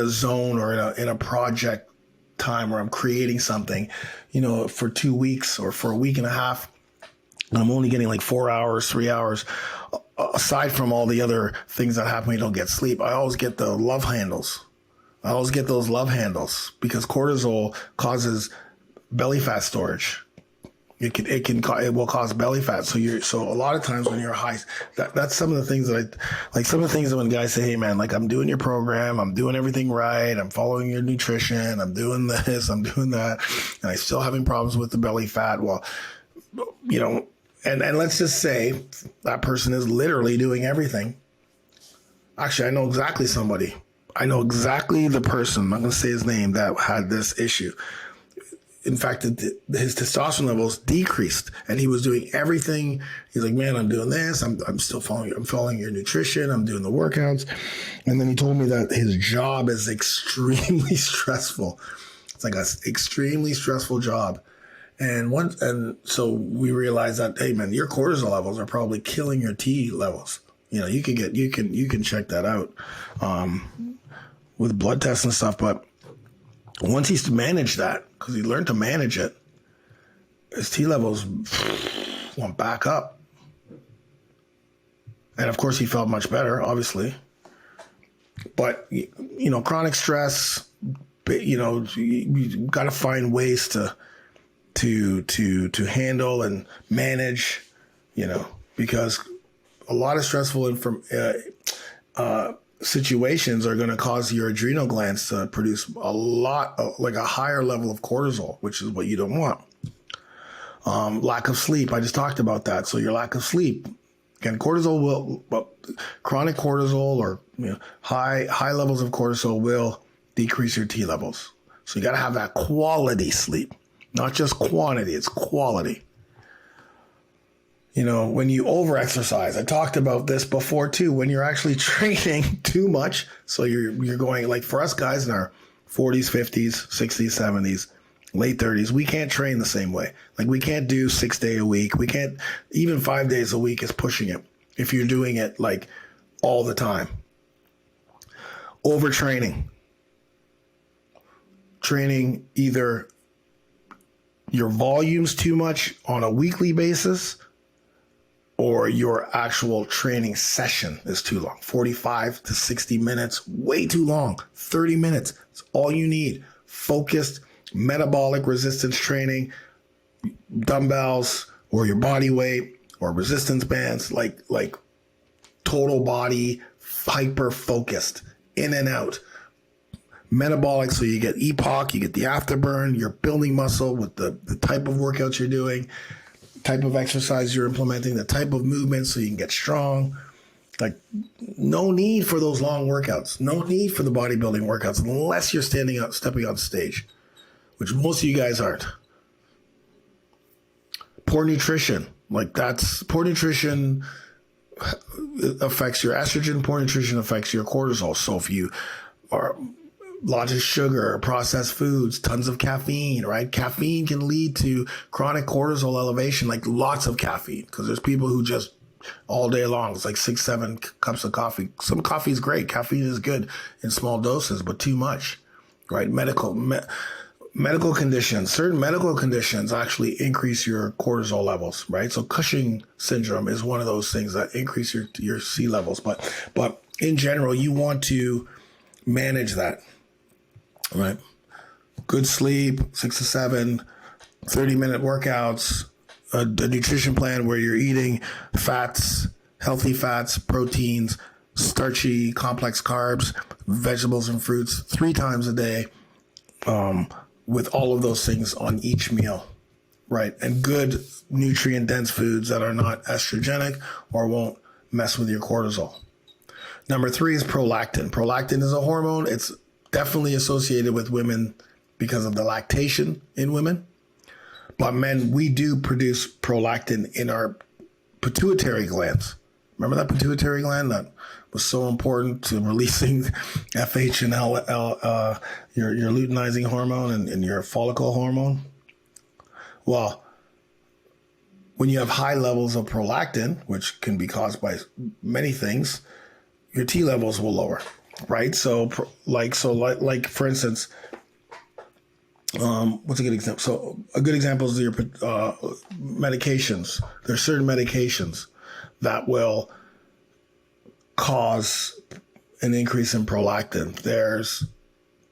zone or in a project time where I'm creating something, for 2 weeks or for a week and a half. I'm only getting like 4 hours, 3 hours. Aside from all the other things that happen when you don't get sleep, I always get the love handles. I always get those love handles because cortisol causes belly fat storage. It will cause belly fat. So a lot of times when you're high, that's some of the things some of the things that when guys say, hey man, like I'm doing your program, I'm doing everything right, I'm following your nutrition, I'm doing this, I'm doing that, and I'm still having problems with the belly fat. Well, and let's just say that person is literally doing everything. Actually, I know exactly somebody. I know exactly the person, I'm not going to say his name, that had this issue. In fact, his testosterone levels decreased and he was doing everything. He's like, man, I'm doing this. I'm still following your nutrition. I'm doing the workouts. And then he told me that his job is extremely stressful. It's like an extremely stressful job. And so we realized that, hey man, your cortisol levels are probably killing your T levels. You can check that out, with blood tests and stuff. But once he's managed that, because he learned to manage it, his T levels went back up. And of course he felt much better, obviously. But, chronic stress, you got to find ways to handle and manage, because a lot of stressful situations are going to cause your adrenal glands to produce a higher level of cortisol, which is what you don't want. Lack of sleep. I just talked about that. So your lack of sleep, again, chronic cortisol or high levels of cortisol will decrease your T levels. So you got to have that quality sleep. Not just quantity, it's quality. When you over-exercise, I talked about this before too, when you're actually training too much. So you're going, like for us guys in our 40s, 50s, 60s, 70s, late 30s, we can't train the same way. Like we can't do 6 days a week. We can't, even 5 days a week is pushing it if you're doing it like all the time. Overtraining. Training either your volumes too much on a weekly basis or your actual training session is too long. 45 to 60 minutes, way too long. 30 minutes, it's all you need. Focused metabolic resistance training, dumbbells or your body weight or resistance bands, like total body, hyper focused, in and out. Metabolic, so you get EPOC, you get the afterburn, you're building muscle with the type of workouts you're doing, type of exercise you're implementing, the type of movement so you can get strong. Like, no need for those long workouts. No need for the bodybuilding workouts unless you're stepping on stage, which most of you guys aren't. Poor nutrition. Poor nutrition affects your estrogen. Poor nutrition affects your cortisol. So if you are lots of sugar, processed foods, tons of caffeine, right? Caffeine can lead to chronic cortisol elevation, like lots of caffeine, because there's people who just all day long, it's like 6-7 cups of coffee. Some coffee is great. Caffeine is good in small doses, but too much, right? Medical conditions, certain medical conditions actually increase your cortisol levels, right? So Cushing syndrome is one of those things that increase your C levels. But in general, you want to manage that, right? Good sleep, 6 to 7, 30-minute workouts, a nutrition plan where you're eating fats, healthy fats, proteins, starchy, complex carbs, vegetables and fruits 3 times a day, with all of those things on each meal, right? And good nutrient-dense foods that are not estrogenic or won't mess with your cortisol. Number 3 is prolactin. Prolactin is a hormone. It's definitely associated with women because of the lactation in women. But men, we do produce prolactin in our pituitary glands. Remember that pituitary gland that was so important to releasing FH and your luteinizing hormone and your follicle hormone? Well, when you have high levels of prolactin, which can be caused by many things, your T levels will lower, right? So for instance, what's a good example? So a good example is your medications. There's certain medications that will cause an increase in prolactin. There's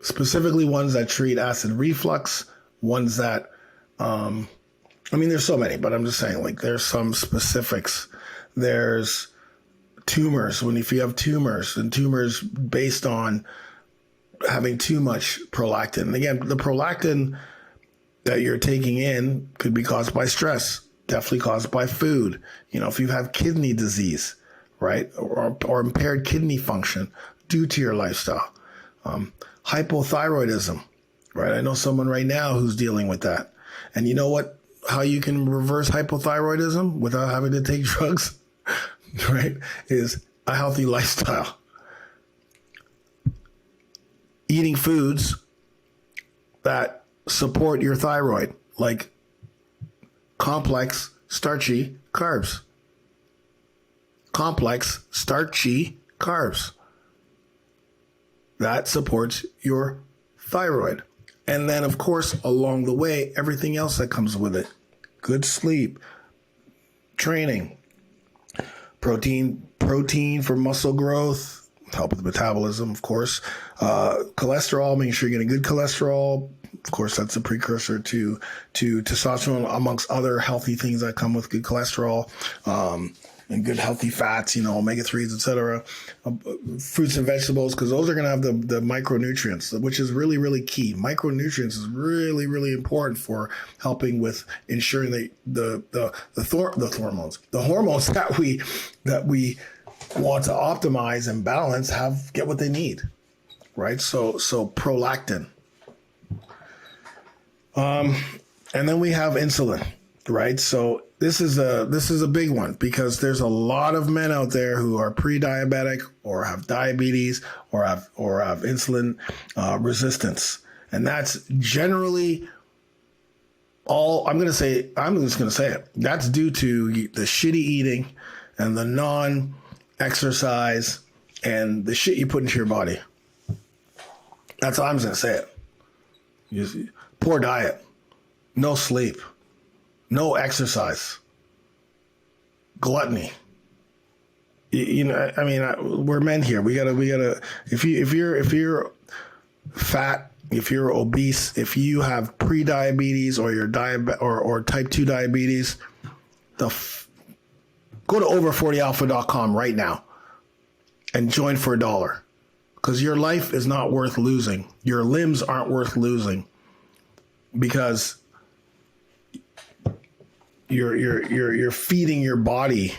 specifically ones that treat acid reflux, ones that, there's so many, but I'm just saying, like, there's some specifics. There's tumors. If you have tumors, and tumors based on having too much prolactin. And again, the prolactin that you're taking in could be caused by stress, definitely caused by food. If you have kidney disease, right, or impaired kidney function due to your lifestyle. Hypothyroidism, right? I know someone right now who's dealing with that. And you know what? How you can reverse hypothyroidism without having to take drugs, right, is a healthy lifestyle. Eating foods that support your thyroid, like complex, starchy carbs. Complex, starchy carbs. That supports your thyroid. And then, of course, along the way, everything else that comes with it. Good sleep, training, protein for muscle growth, help with metabolism, of course. Cholesterol, making sure you're getting good cholesterol. Of course, that's a precursor to testosterone, amongst other healthy things that come with good cholesterol. And good healthy fats, omega-3s, etc. Fruits and vegetables, because those are going to have the micronutrients, which is really, really key. Micronutrients is really, really important for helping with ensuring that the hormones that we want to optimize and balance get what they need, right? So prolactin. And then we have insulin, right? So this is a big one, because there's a lot of men out there who are pre-diabetic or have diabetes or have insulin resistance, and that's generally all. I'm just going to say it. That's due to the shitty eating and the non-exercise and the shit you put into your body. That's how I'm just going to say it. Poor diet, no sleep, no exercise, gluttony. I mean, we're men here. We gotta. If you're fat, if you're obese, if you have pre-diabetes or you're or type 2 diabetes, go to over40alpha.com right now and join for $1, because your life is not worth losing. Your limbs aren't worth losing, because you're feeding your body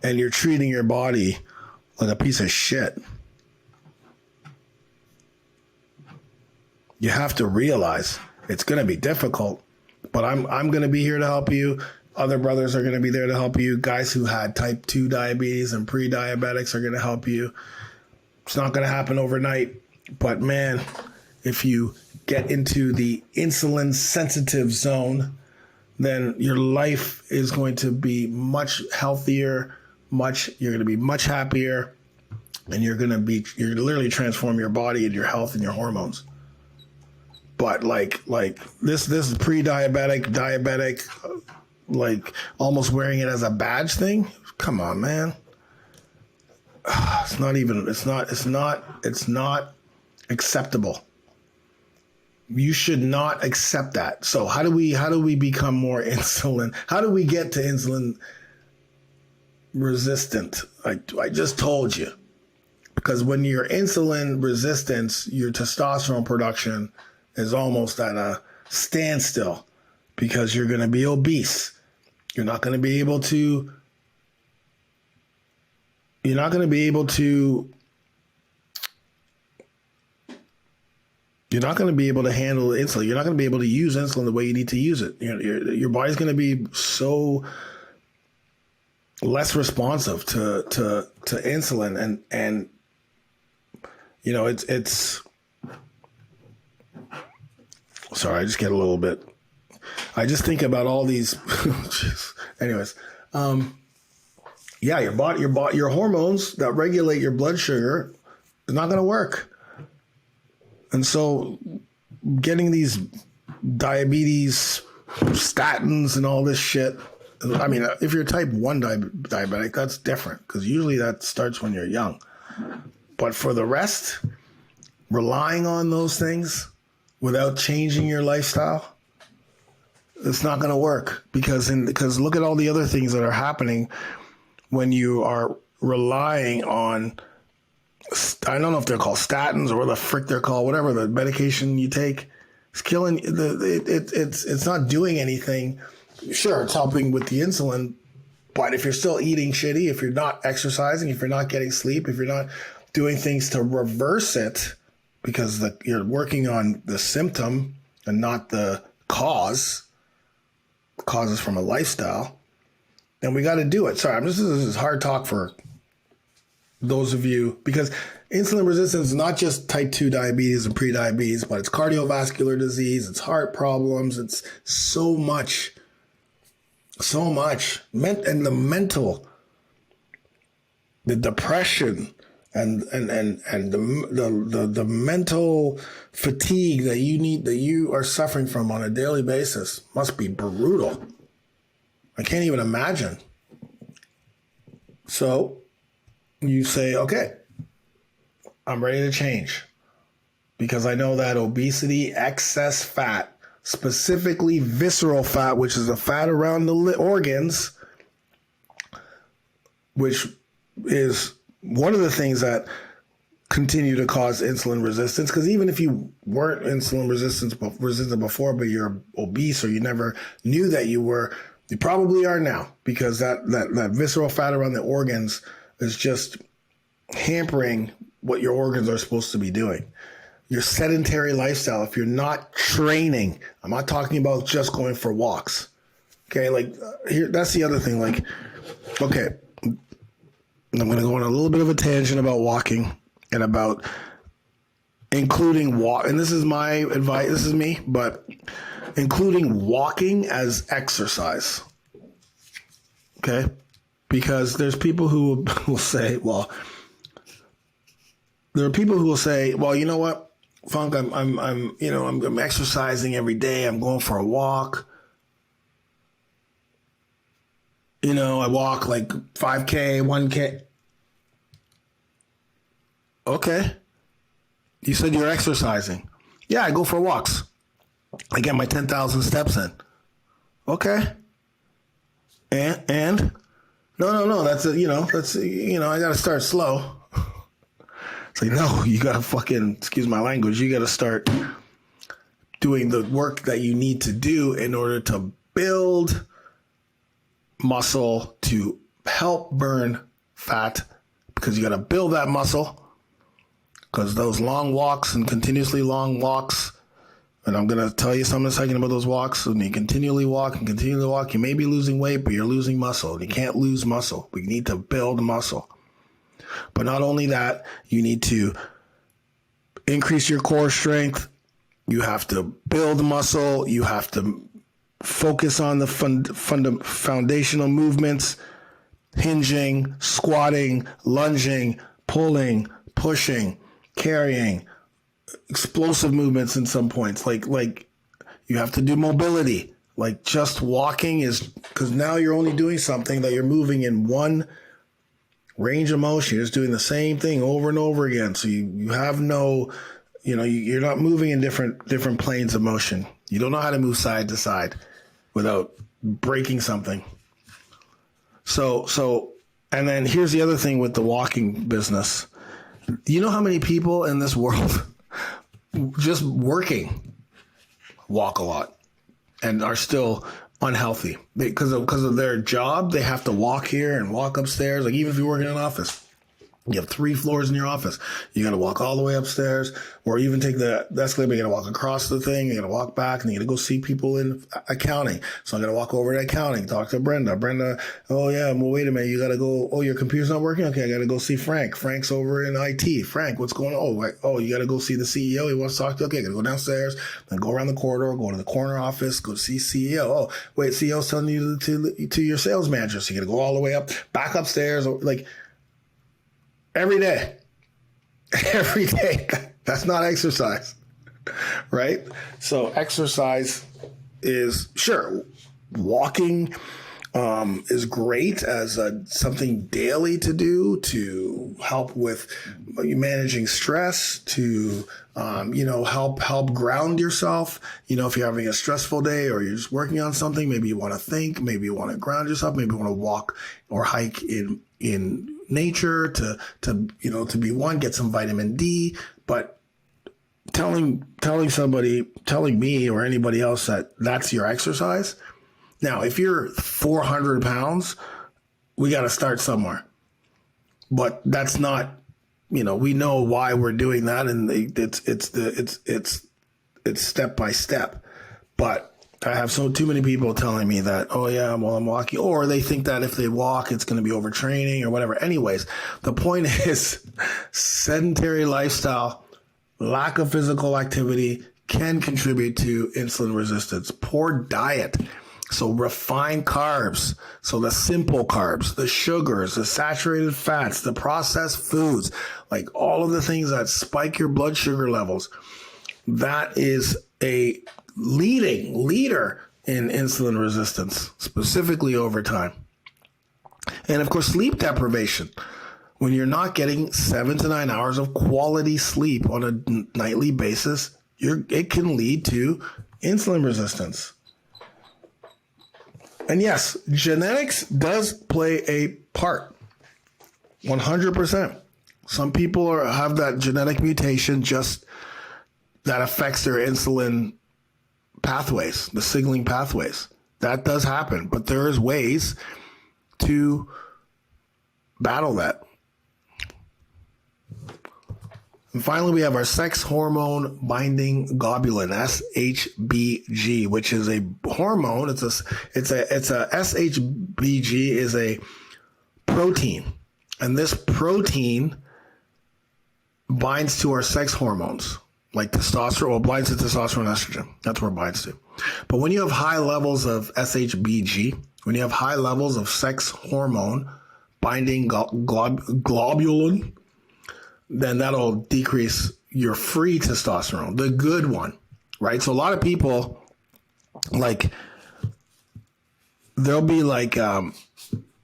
and you're treating your body like a piece of shit. You have to realize it's going to be difficult, but I'm going to be here to help you. Other brothers are going to be there to help you. Guys who had type 2 diabetes and pre-diabetics are going to help you. It's not going to happen overnight, but man, if you get into the insulin sensitive zone, then your life is going to be much healthier, you're going to be much happier, and you're literally transform your body and your health and your hormones. But like this is pre-diabetic, diabetic, like almost wearing it as a badge thing. Come on, man. It's not acceptable. You should not accept that. So how do we become more insulin? How do we get to insulin resistant? I just told you. Because when you're insulin resistant, your testosterone production is almost at a standstill, because you're going to be obese. You're not going to be able to handle insulin. You're not going to be able to use insulin the way you need to use it. Your body's going to be so less responsive to insulin, and it's sorry, I just get a little bit. I just think about all these. Anyways, your hormones that regulate your blood sugar is not going to work. And so getting these diabetes statins and all this shit, I mean, if you're type 1 diabetic, that's different, because usually that starts when you're young. But for the rest, relying on those things without changing your lifestyle, it's not going to work, because look at all the other things that are happening when you are relying on, I don't know if they're called statins or what the frick they're called, whatever the medication you take. It's killing it's not doing anything. Sure, it's helping with the insulin, but if you're still eating shitty, if you're not exercising, if you're not getting sleep, if you're not doing things to reverse it, because you're working on the symptom and not the cause. The cause is from a lifestyle. Then we got to do it. Sorry, this is hard talk for those of you, because insulin resistance is not just type 2 diabetes and pre-diabetes, but it's cardiovascular disease, it's heart problems, it's so much. And the mental, the depression, and the mental fatigue that you are suffering from on a daily basis must be brutal. I can't even imagine. So you say, okay, I'm ready to change, because I know that obesity, excess fat, specifically visceral fat, which is the fat around the organs, which is one of the things that continue to cause insulin resistance. Because even if you weren't insulin resistant before, but you're obese, or you never knew that you were, you probably are now, because that visceral fat around the organs is just hampering what your organs are supposed to be doing. Your sedentary lifestyle, if you're not training, I'm not talking about just going for walks. Okay, here, that's the other thing. Okay, I'm going to go on a little bit of a tangent about walking and about including walk. And this is my advice. This is me, but including walking as exercise. Okay, because there's people who will say, well, you know what, Funk, I'm exercising every day. I'm going for a walk. I walk like 5K, 1K. Okay. You said you're exercising. Yeah, I go for walks. I get my 10,000 steps in. Okay. And no. That's I got to start slow. It's like, no, you got to fucking, excuse my language, you got to start doing the work that you need to do in order to build muscle to help burn fat, because you got to build that muscle, because those long walks and continuously long walks, and I'm going to tell you something in a second about those walks, and you continually walk, you may be losing weight, but you're losing muscle. You can't lose muscle. We need to build muscle. But not only that, you need to increase your core strength. You have to build muscle. You have to focus on the foundational movements, hinging, squatting, lunging, pulling, pushing, carrying, explosive movements in some points. Like you have to do mobility. Like just walking is, because now you're only doing something that you're moving in one range of motion. You're just doing the same thing over and over again. So you have no, you're not moving in different planes of motion. You don't know how to move side to side without breaking something. So, and then here's the other thing with the walking business. You know how many people in this world just working walk a lot and are still unhealthy because of their job? They have to walk here and walk upstairs. Like even if you work in an office, you have 3 floors in your office. You got to walk all the way upstairs, or even take the escalator. You got to walk across the thing. You got to walk back, and you got to go see people in accounting. So I'm going to walk over to accounting, talk to Brenda. Oh yeah, well wait a minute. You got to go. Oh, your computer's not working. Okay, I got to go see Frank. Frank's over in IT. Frank, what's going on? Oh, you got to go see the CEO. He wants to talk to you. Okay, I got to go downstairs, then go around the corridor, go to the corner office, go see CEO. Oh, wait, CEO's telling you to your sales manager. So you got to go all the way up, back upstairs, like. Every day. That's not exercise, right? So exercise is, sure, walking is great as something daily to do to help with managing stress, to help ground yourself. If you're having a stressful day or you're just working on something, maybe you want to think, maybe you want to ground yourself, maybe you want to walk or hike in nature to get some vitamin D. But telling me or anybody else that that's your exercise. Now, if you're 400 pounds, we got to start somewhere. But that's not, we know why we're doing that, and it's step by step. But I have too many people telling me that, oh yeah, well I'm walking, or they think that if they walk, it's going to be overtraining or whatever. Anyways, the point is sedentary lifestyle, lack of physical activity can contribute to insulin resistance. Poor diet. So refined carbs, so the simple carbs, the sugars, the saturated fats, the processed foods, like all of the things that spike your blood sugar levels, that is a leader in insulin resistance, specifically over time. And of course, sleep deprivation. When you're not getting 7 to 9 hours of quality sleep on a nightly basis, it can lead to insulin resistance. And yes, genetics does play a part, 100%. Some people have that genetic mutation just that affects their insulin pathways, the signaling pathways. That does happen, but there is ways to battle that. And finally, we have our sex hormone binding globulin, SHBG, which is a hormone. It's a SHBG is a protein, and this protein binds to our sex hormones, like testosterone. Well, binds to testosterone and estrogen. That's where it binds to. But when you have high levels of SHBG, when you have high levels of sex hormone binding globulin, then that'll decrease your free testosterone, the good one, right? So a lot of people, like, there'll be like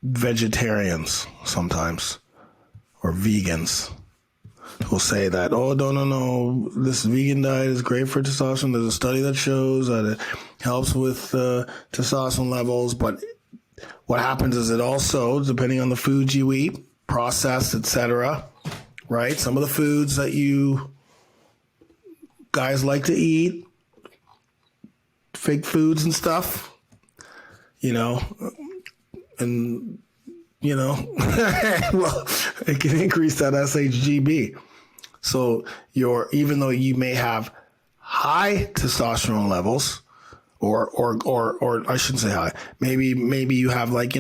vegetarians sometimes or vegans who'll say that, oh, no, this vegan diet is great for testosterone. There's a study that shows that it helps with testosterone levels. But what happens is it also, depending on the foods you eat, processed, etc., right? Some of the foods that you guys like to eat, fake foods and stuff, and well, it can increase that SHGB. So even though you may have high testosterone levels, or I shouldn't say high, maybe you have good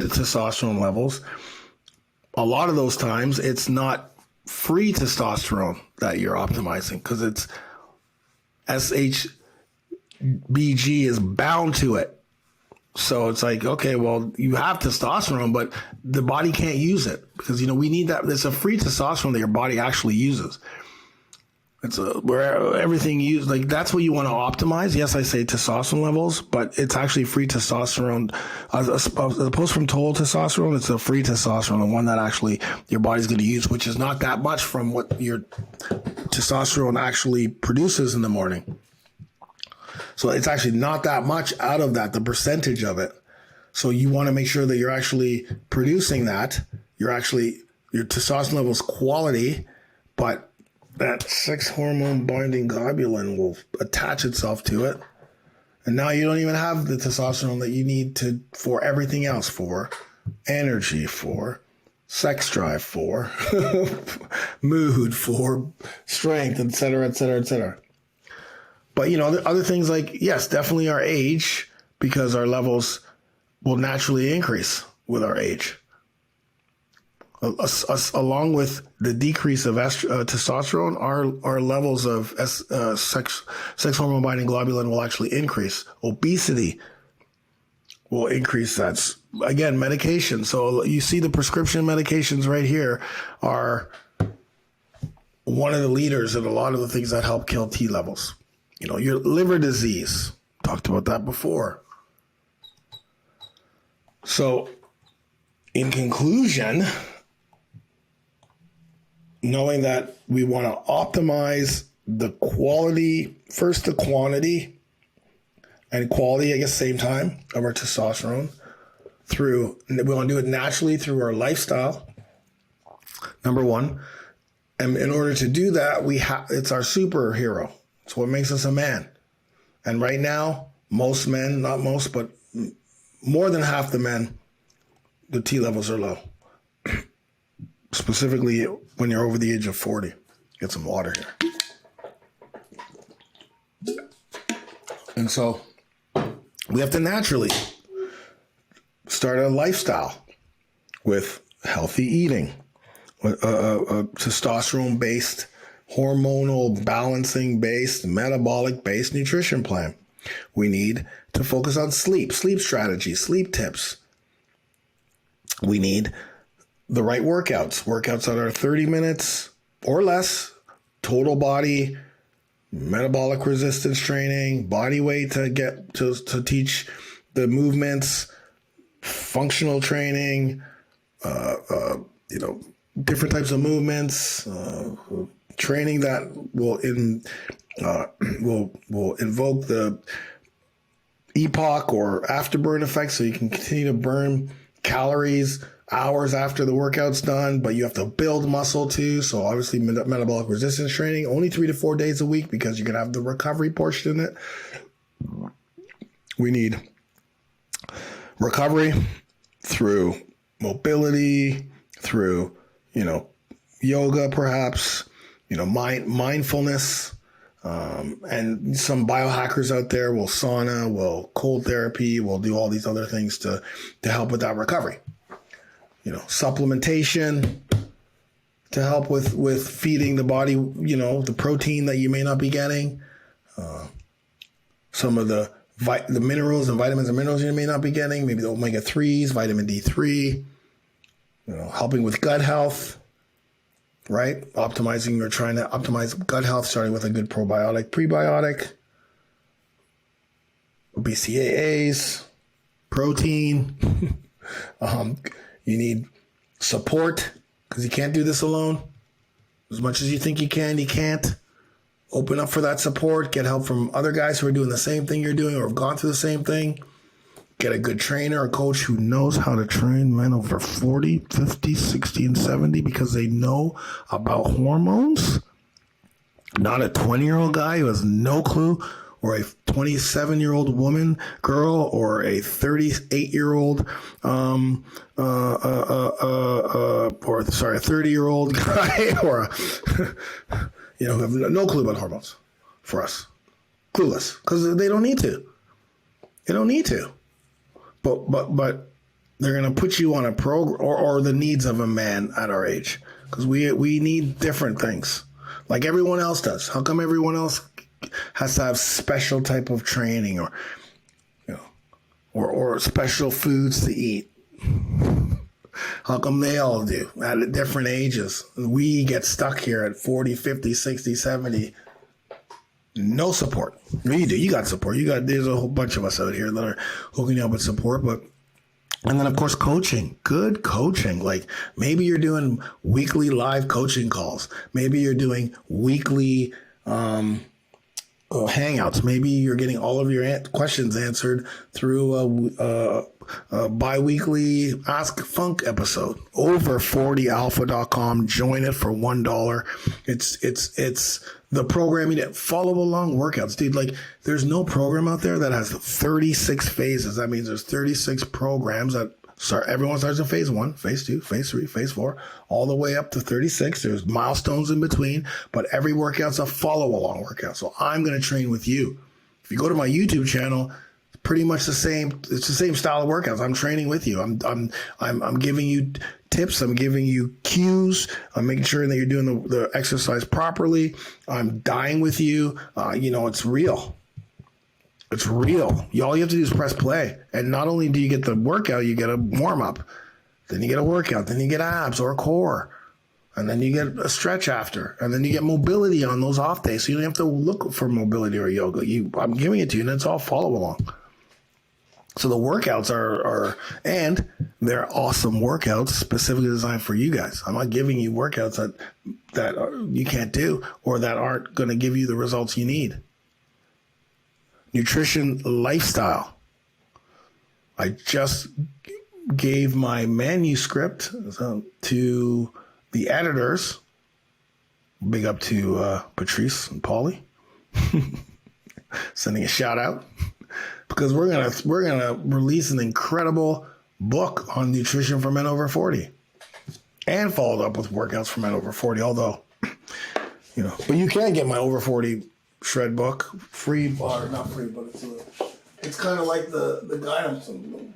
testosterone levels. A lot of those times it's not free testosterone that you're optimizing, because it's SHBG is bound to it. So it's like, okay, well, you have testosterone, but the body can't use it because, we need that. It's a free testosterone that your body actually uses. It's where everything that's what you want to optimize. Yes, I say testosterone levels, but it's actually free testosterone. As opposed from total testosterone, it's a free testosterone, the one that actually your body's going to use, which is not that much from what your testosterone actually produces in the morning. So it's actually not that much out of that, the percentage of it. So you want to make sure that you're actually producing that. Your testosterone level is quality, but that 6-hormone binding globulin will attach itself to it. And now you don't even have the testosterone that you need for everything else, for energy, for sex drive, for mood, for strength, et cetera, et cetera, et cetera. But, other things like, yes, definitely our age, because our levels will naturally increase with our age. Along with the decrease of testosterone, our levels of sex hormone binding globulin will actually increase. Obesity will increase. That's, again, medication. So you see the prescription medications right here are one of the leaders in a lot of the things that help kill T levels. Your liver disease, talked about that before. So, in conclusion, knowing that we want to optimize the quality, first the quantity and quality at the same time of our testosterone we want to do it naturally through our lifestyle, number one. And in order to do that, it's our superhero. It's what makes us a man. And right now, most men, not most, but more than half the men, the T levels are low. Specifically when you're over the age of 40. Get some water here. And so we have to naturally start a lifestyle with healthy eating, a testosterone-based, hormonal balancing-based, metabolic-based nutrition plan. We need to focus on sleep strategies, sleep tips. We need the right workouts that are 30 minutes or less, total body, metabolic resistance training, body weight to get to teach the movements, functional training, different types of movements, training that will invoke the EPOC or afterburn effect, so you can continue to burn calories hours after the workout's done, but you have to build muscle too. So obviously metabolic resistance training, only 3 to 4 days a week, because you're going to have the recovery portion in it. We need recovery through mobility, through, yoga perhaps, mindfulness, and some biohackers out there will sauna, will cold therapy, will do all these other things to help with that recovery. Supplementation to help with feeding the body, the protein that you may not be getting, some of the minerals and vitamins and minerals you may not be getting, maybe the omega-3s, vitamin D3, helping with gut health, right? Trying to optimize gut health, starting with a good probiotic, prebiotic, BCAAs, protein. You need support because you can't do this alone. As much as you think you can, you can't. Open up for that support. Get help from other guys who are doing the same thing you're doing or have gone through the same thing. Get a good trainer or coach who knows how to train men over 40, 50, 60, and 70 because they know about hormones. Not a 20-year-old guy who has no clue, or a 27-year-old woman, girl, or a 38-year-old, a 30-year-old guy, or who have no clue about hormones for us. Clueless, because they don't need to. They don't need to. But they're going to put you on a program or the needs of a man at our age, because we need different things like everyone else does. How come everyone else has to have special type of training or special foods to eat? How come they all do at different ages? We get stuck here at 40, 50, 60, 70. No support. You do. You got support. There's a whole bunch of us out here that are hooking you up with support, and then of course coaching, good coaching. Like maybe you're doing weekly live coaching calls. Maybe you're doing weekly hangouts. Maybe you're getting all of your questions answered through a bi-weekly Ask Funk episode. Over40alpha.com. Join it for $1. It's the programming that follow along workouts, dude. Like there's no program out there that has 36 phases. That means there's 36 programs that start. Everyone starts in phase 1, phase 2, phase 3, phase 4, all the way up to 36. There's milestones in between, but every workout's a follow along workout. So I'm going to train with you. If you go to my YouTube channel, it's pretty much the same. It's the same style of workouts. I'm training with you. I'm giving you tips. I'm giving you cues. I'm making sure that you're doing the exercise properly. I'm dying with you. It's real. It's real. All you have to do is press play. And not only do you get the workout, you get a warm up. Then you get a workout. Then you get abs or a core. And then you get a stretch after. And then you get mobility on those off days. So you don't have to look for mobility or yoga. I'm giving it to you, and it's all follow along. So the workouts and they're awesome workouts specifically designed for you guys. I'm not giving you workouts that you can't do or that aren't going to give you the results you need. Nutrition lifestyle. I just gave my manuscript to the editors. Big up to Patrice and Paulie. Sending a shout out. Because we're gonna release an incredible book on nutrition for men over 40, and followed up with workouts for men over 40. Although, but you can get my over 40 shred book free, or not free, but it's kind of like the guide. I'm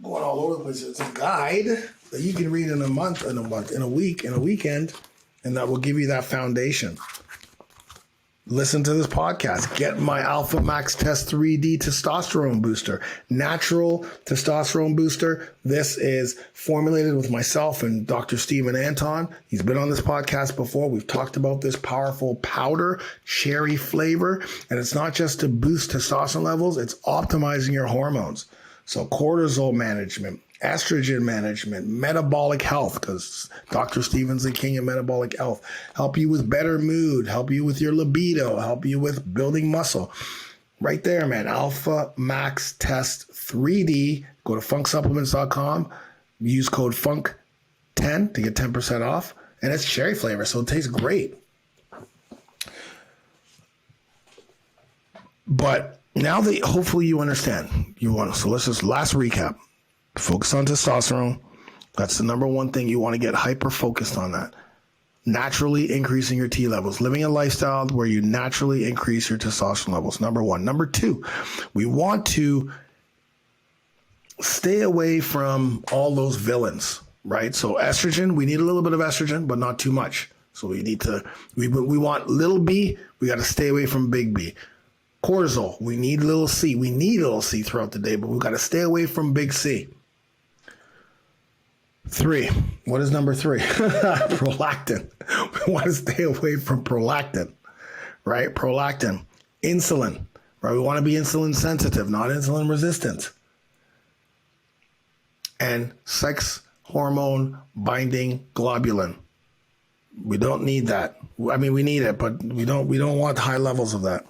going all over the place. It's a guide that you can read in a week, in a weekend, and that will give you that foundation. Listen to this podcast. Get my Alpha Max Test 3D testosterone booster. Natural testosterone booster. This is formulated with myself and Dr. Stephen Anton. He's been on this podcast before. We've talked about this powerful powder, cherry flavor. And it's not just to boost testosterone levels. It's optimizing your hormones. So cortisol management, estrogen management, metabolic health, because Dr. Stephen's the king of metabolic health. Help you with better mood, help you with your libido, help you with building muscle. Right there, man. Alpha Max Test 3D. Go to funksupplements.com. Use code FUNK10 to get 10% off. And it's cherry flavor, so it tastes great. But now that hopefully you understand, so let's just last recap. Focus on testosterone. That's the number one thing. You want to get hyper focused on that. Naturally increasing your T levels. Living a lifestyle where you naturally increase your testosterone levels. Number one. Number two, we want to stay away from all those villains, right? So estrogen, we need a little bit of estrogen, but not too much. So we want little b, we got to stay away from big B. Cortisol, we need little c. We need little c throughout the day, but we've got to stay away from big C. 3. What is number 3? Prolactin. We want to stay away from prolactin, right? Prolactin. Insulin, right? We want to be insulin sensitive, not insulin resistant. And sex hormone binding globulin. We don't need that. I mean, we need it, but we don't want high levels of that.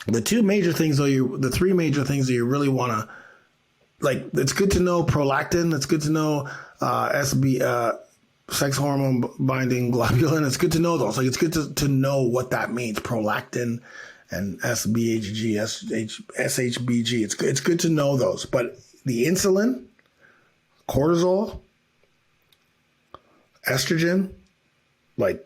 The three major things that you really want to, like, it's good to know prolactin. It's good to know sex hormone binding globulin. It's good to know those. Like, it's good to know what that means. Prolactin and SHBG, SHBG. It's good to know those. But the insulin, cortisol, estrogen, like,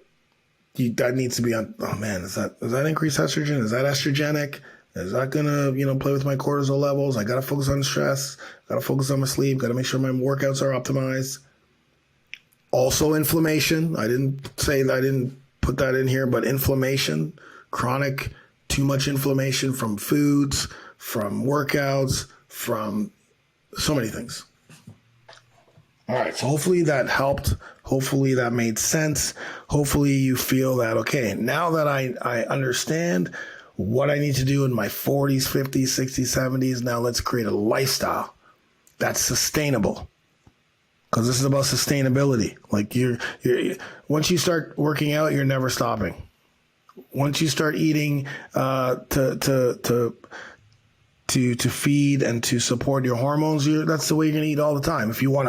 that needs to be on. Oh man, does that increase estrogen? Is that estrogenic? Is that gonna play with my cortisol levels? I gotta focus on stress. Gotta focus on my sleep. Gotta make sure my workouts are optimized. Also, inflammation. I didn't put that in here, but inflammation, chronic, too much inflammation from foods, from workouts, from so many things. All right, so hopefully that helped. Hopefully that made sense. Hopefully you feel that, okay, now that I understand what I need to do in my 40s, 50s, 60s, 70s, now let's create a lifestyle that's sustainable. Because this is about sustainability. Like, you're once you start working out, you're never stopping. Once you start eating to feed and to support your hormones, that's the way you're going to eat all the time. If you want,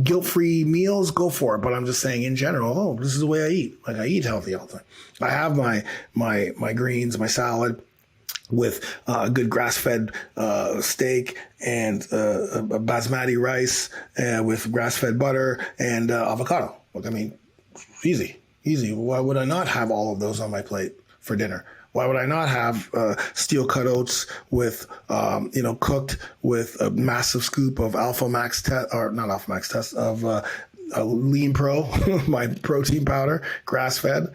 guilt-free meals, go for it. But I'm just saying in general, this is the way I eat. Like, I eat healthy all the time. I have my greens, my salad with good grass-fed steak and basmati rice with grass-fed butter and avocado. Look, I mean, easy. Why would I not have all of those on my plate for dinner? Why would I not have steel cut oats with, cooked with a massive scoop of Lean Pro, my protein powder, grass fed,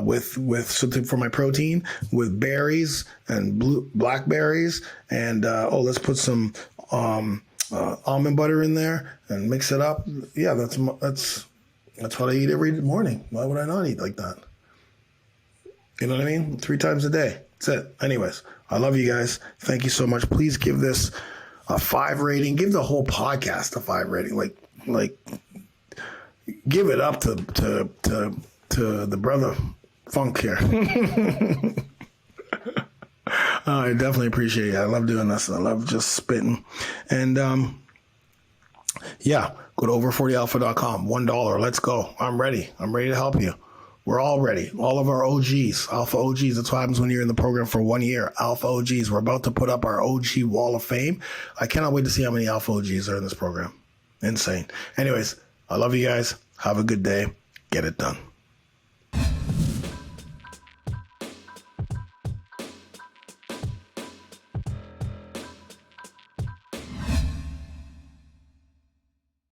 with something for my protein, with berries and blackberries, and let's put some almond butter in there and mix it up. Yeah, that's what I eat every morning. Why would I not eat like that? You know what I mean? 3 times a day. That's it. Anyways, I love you guys. Thank you so much. Please give this a 5 rating. Give the whole podcast a 5 rating. Like, give it up to the brother Funk here. I definitely appreciate it. I love doing this. I love just spitting. And go to over40alpha.com. $1. Let's go. I'm ready. I'm ready to help you. We're all ready. All of our OGs, Alpha OGs. That's what happens when you're in the program for 1 year. Alpha OGs. We're about to put up our OG wall of fame. I cannot wait to see how many Alpha OGs are in this program. Insane. Anyways, I love you guys. Have a good day. Get it done.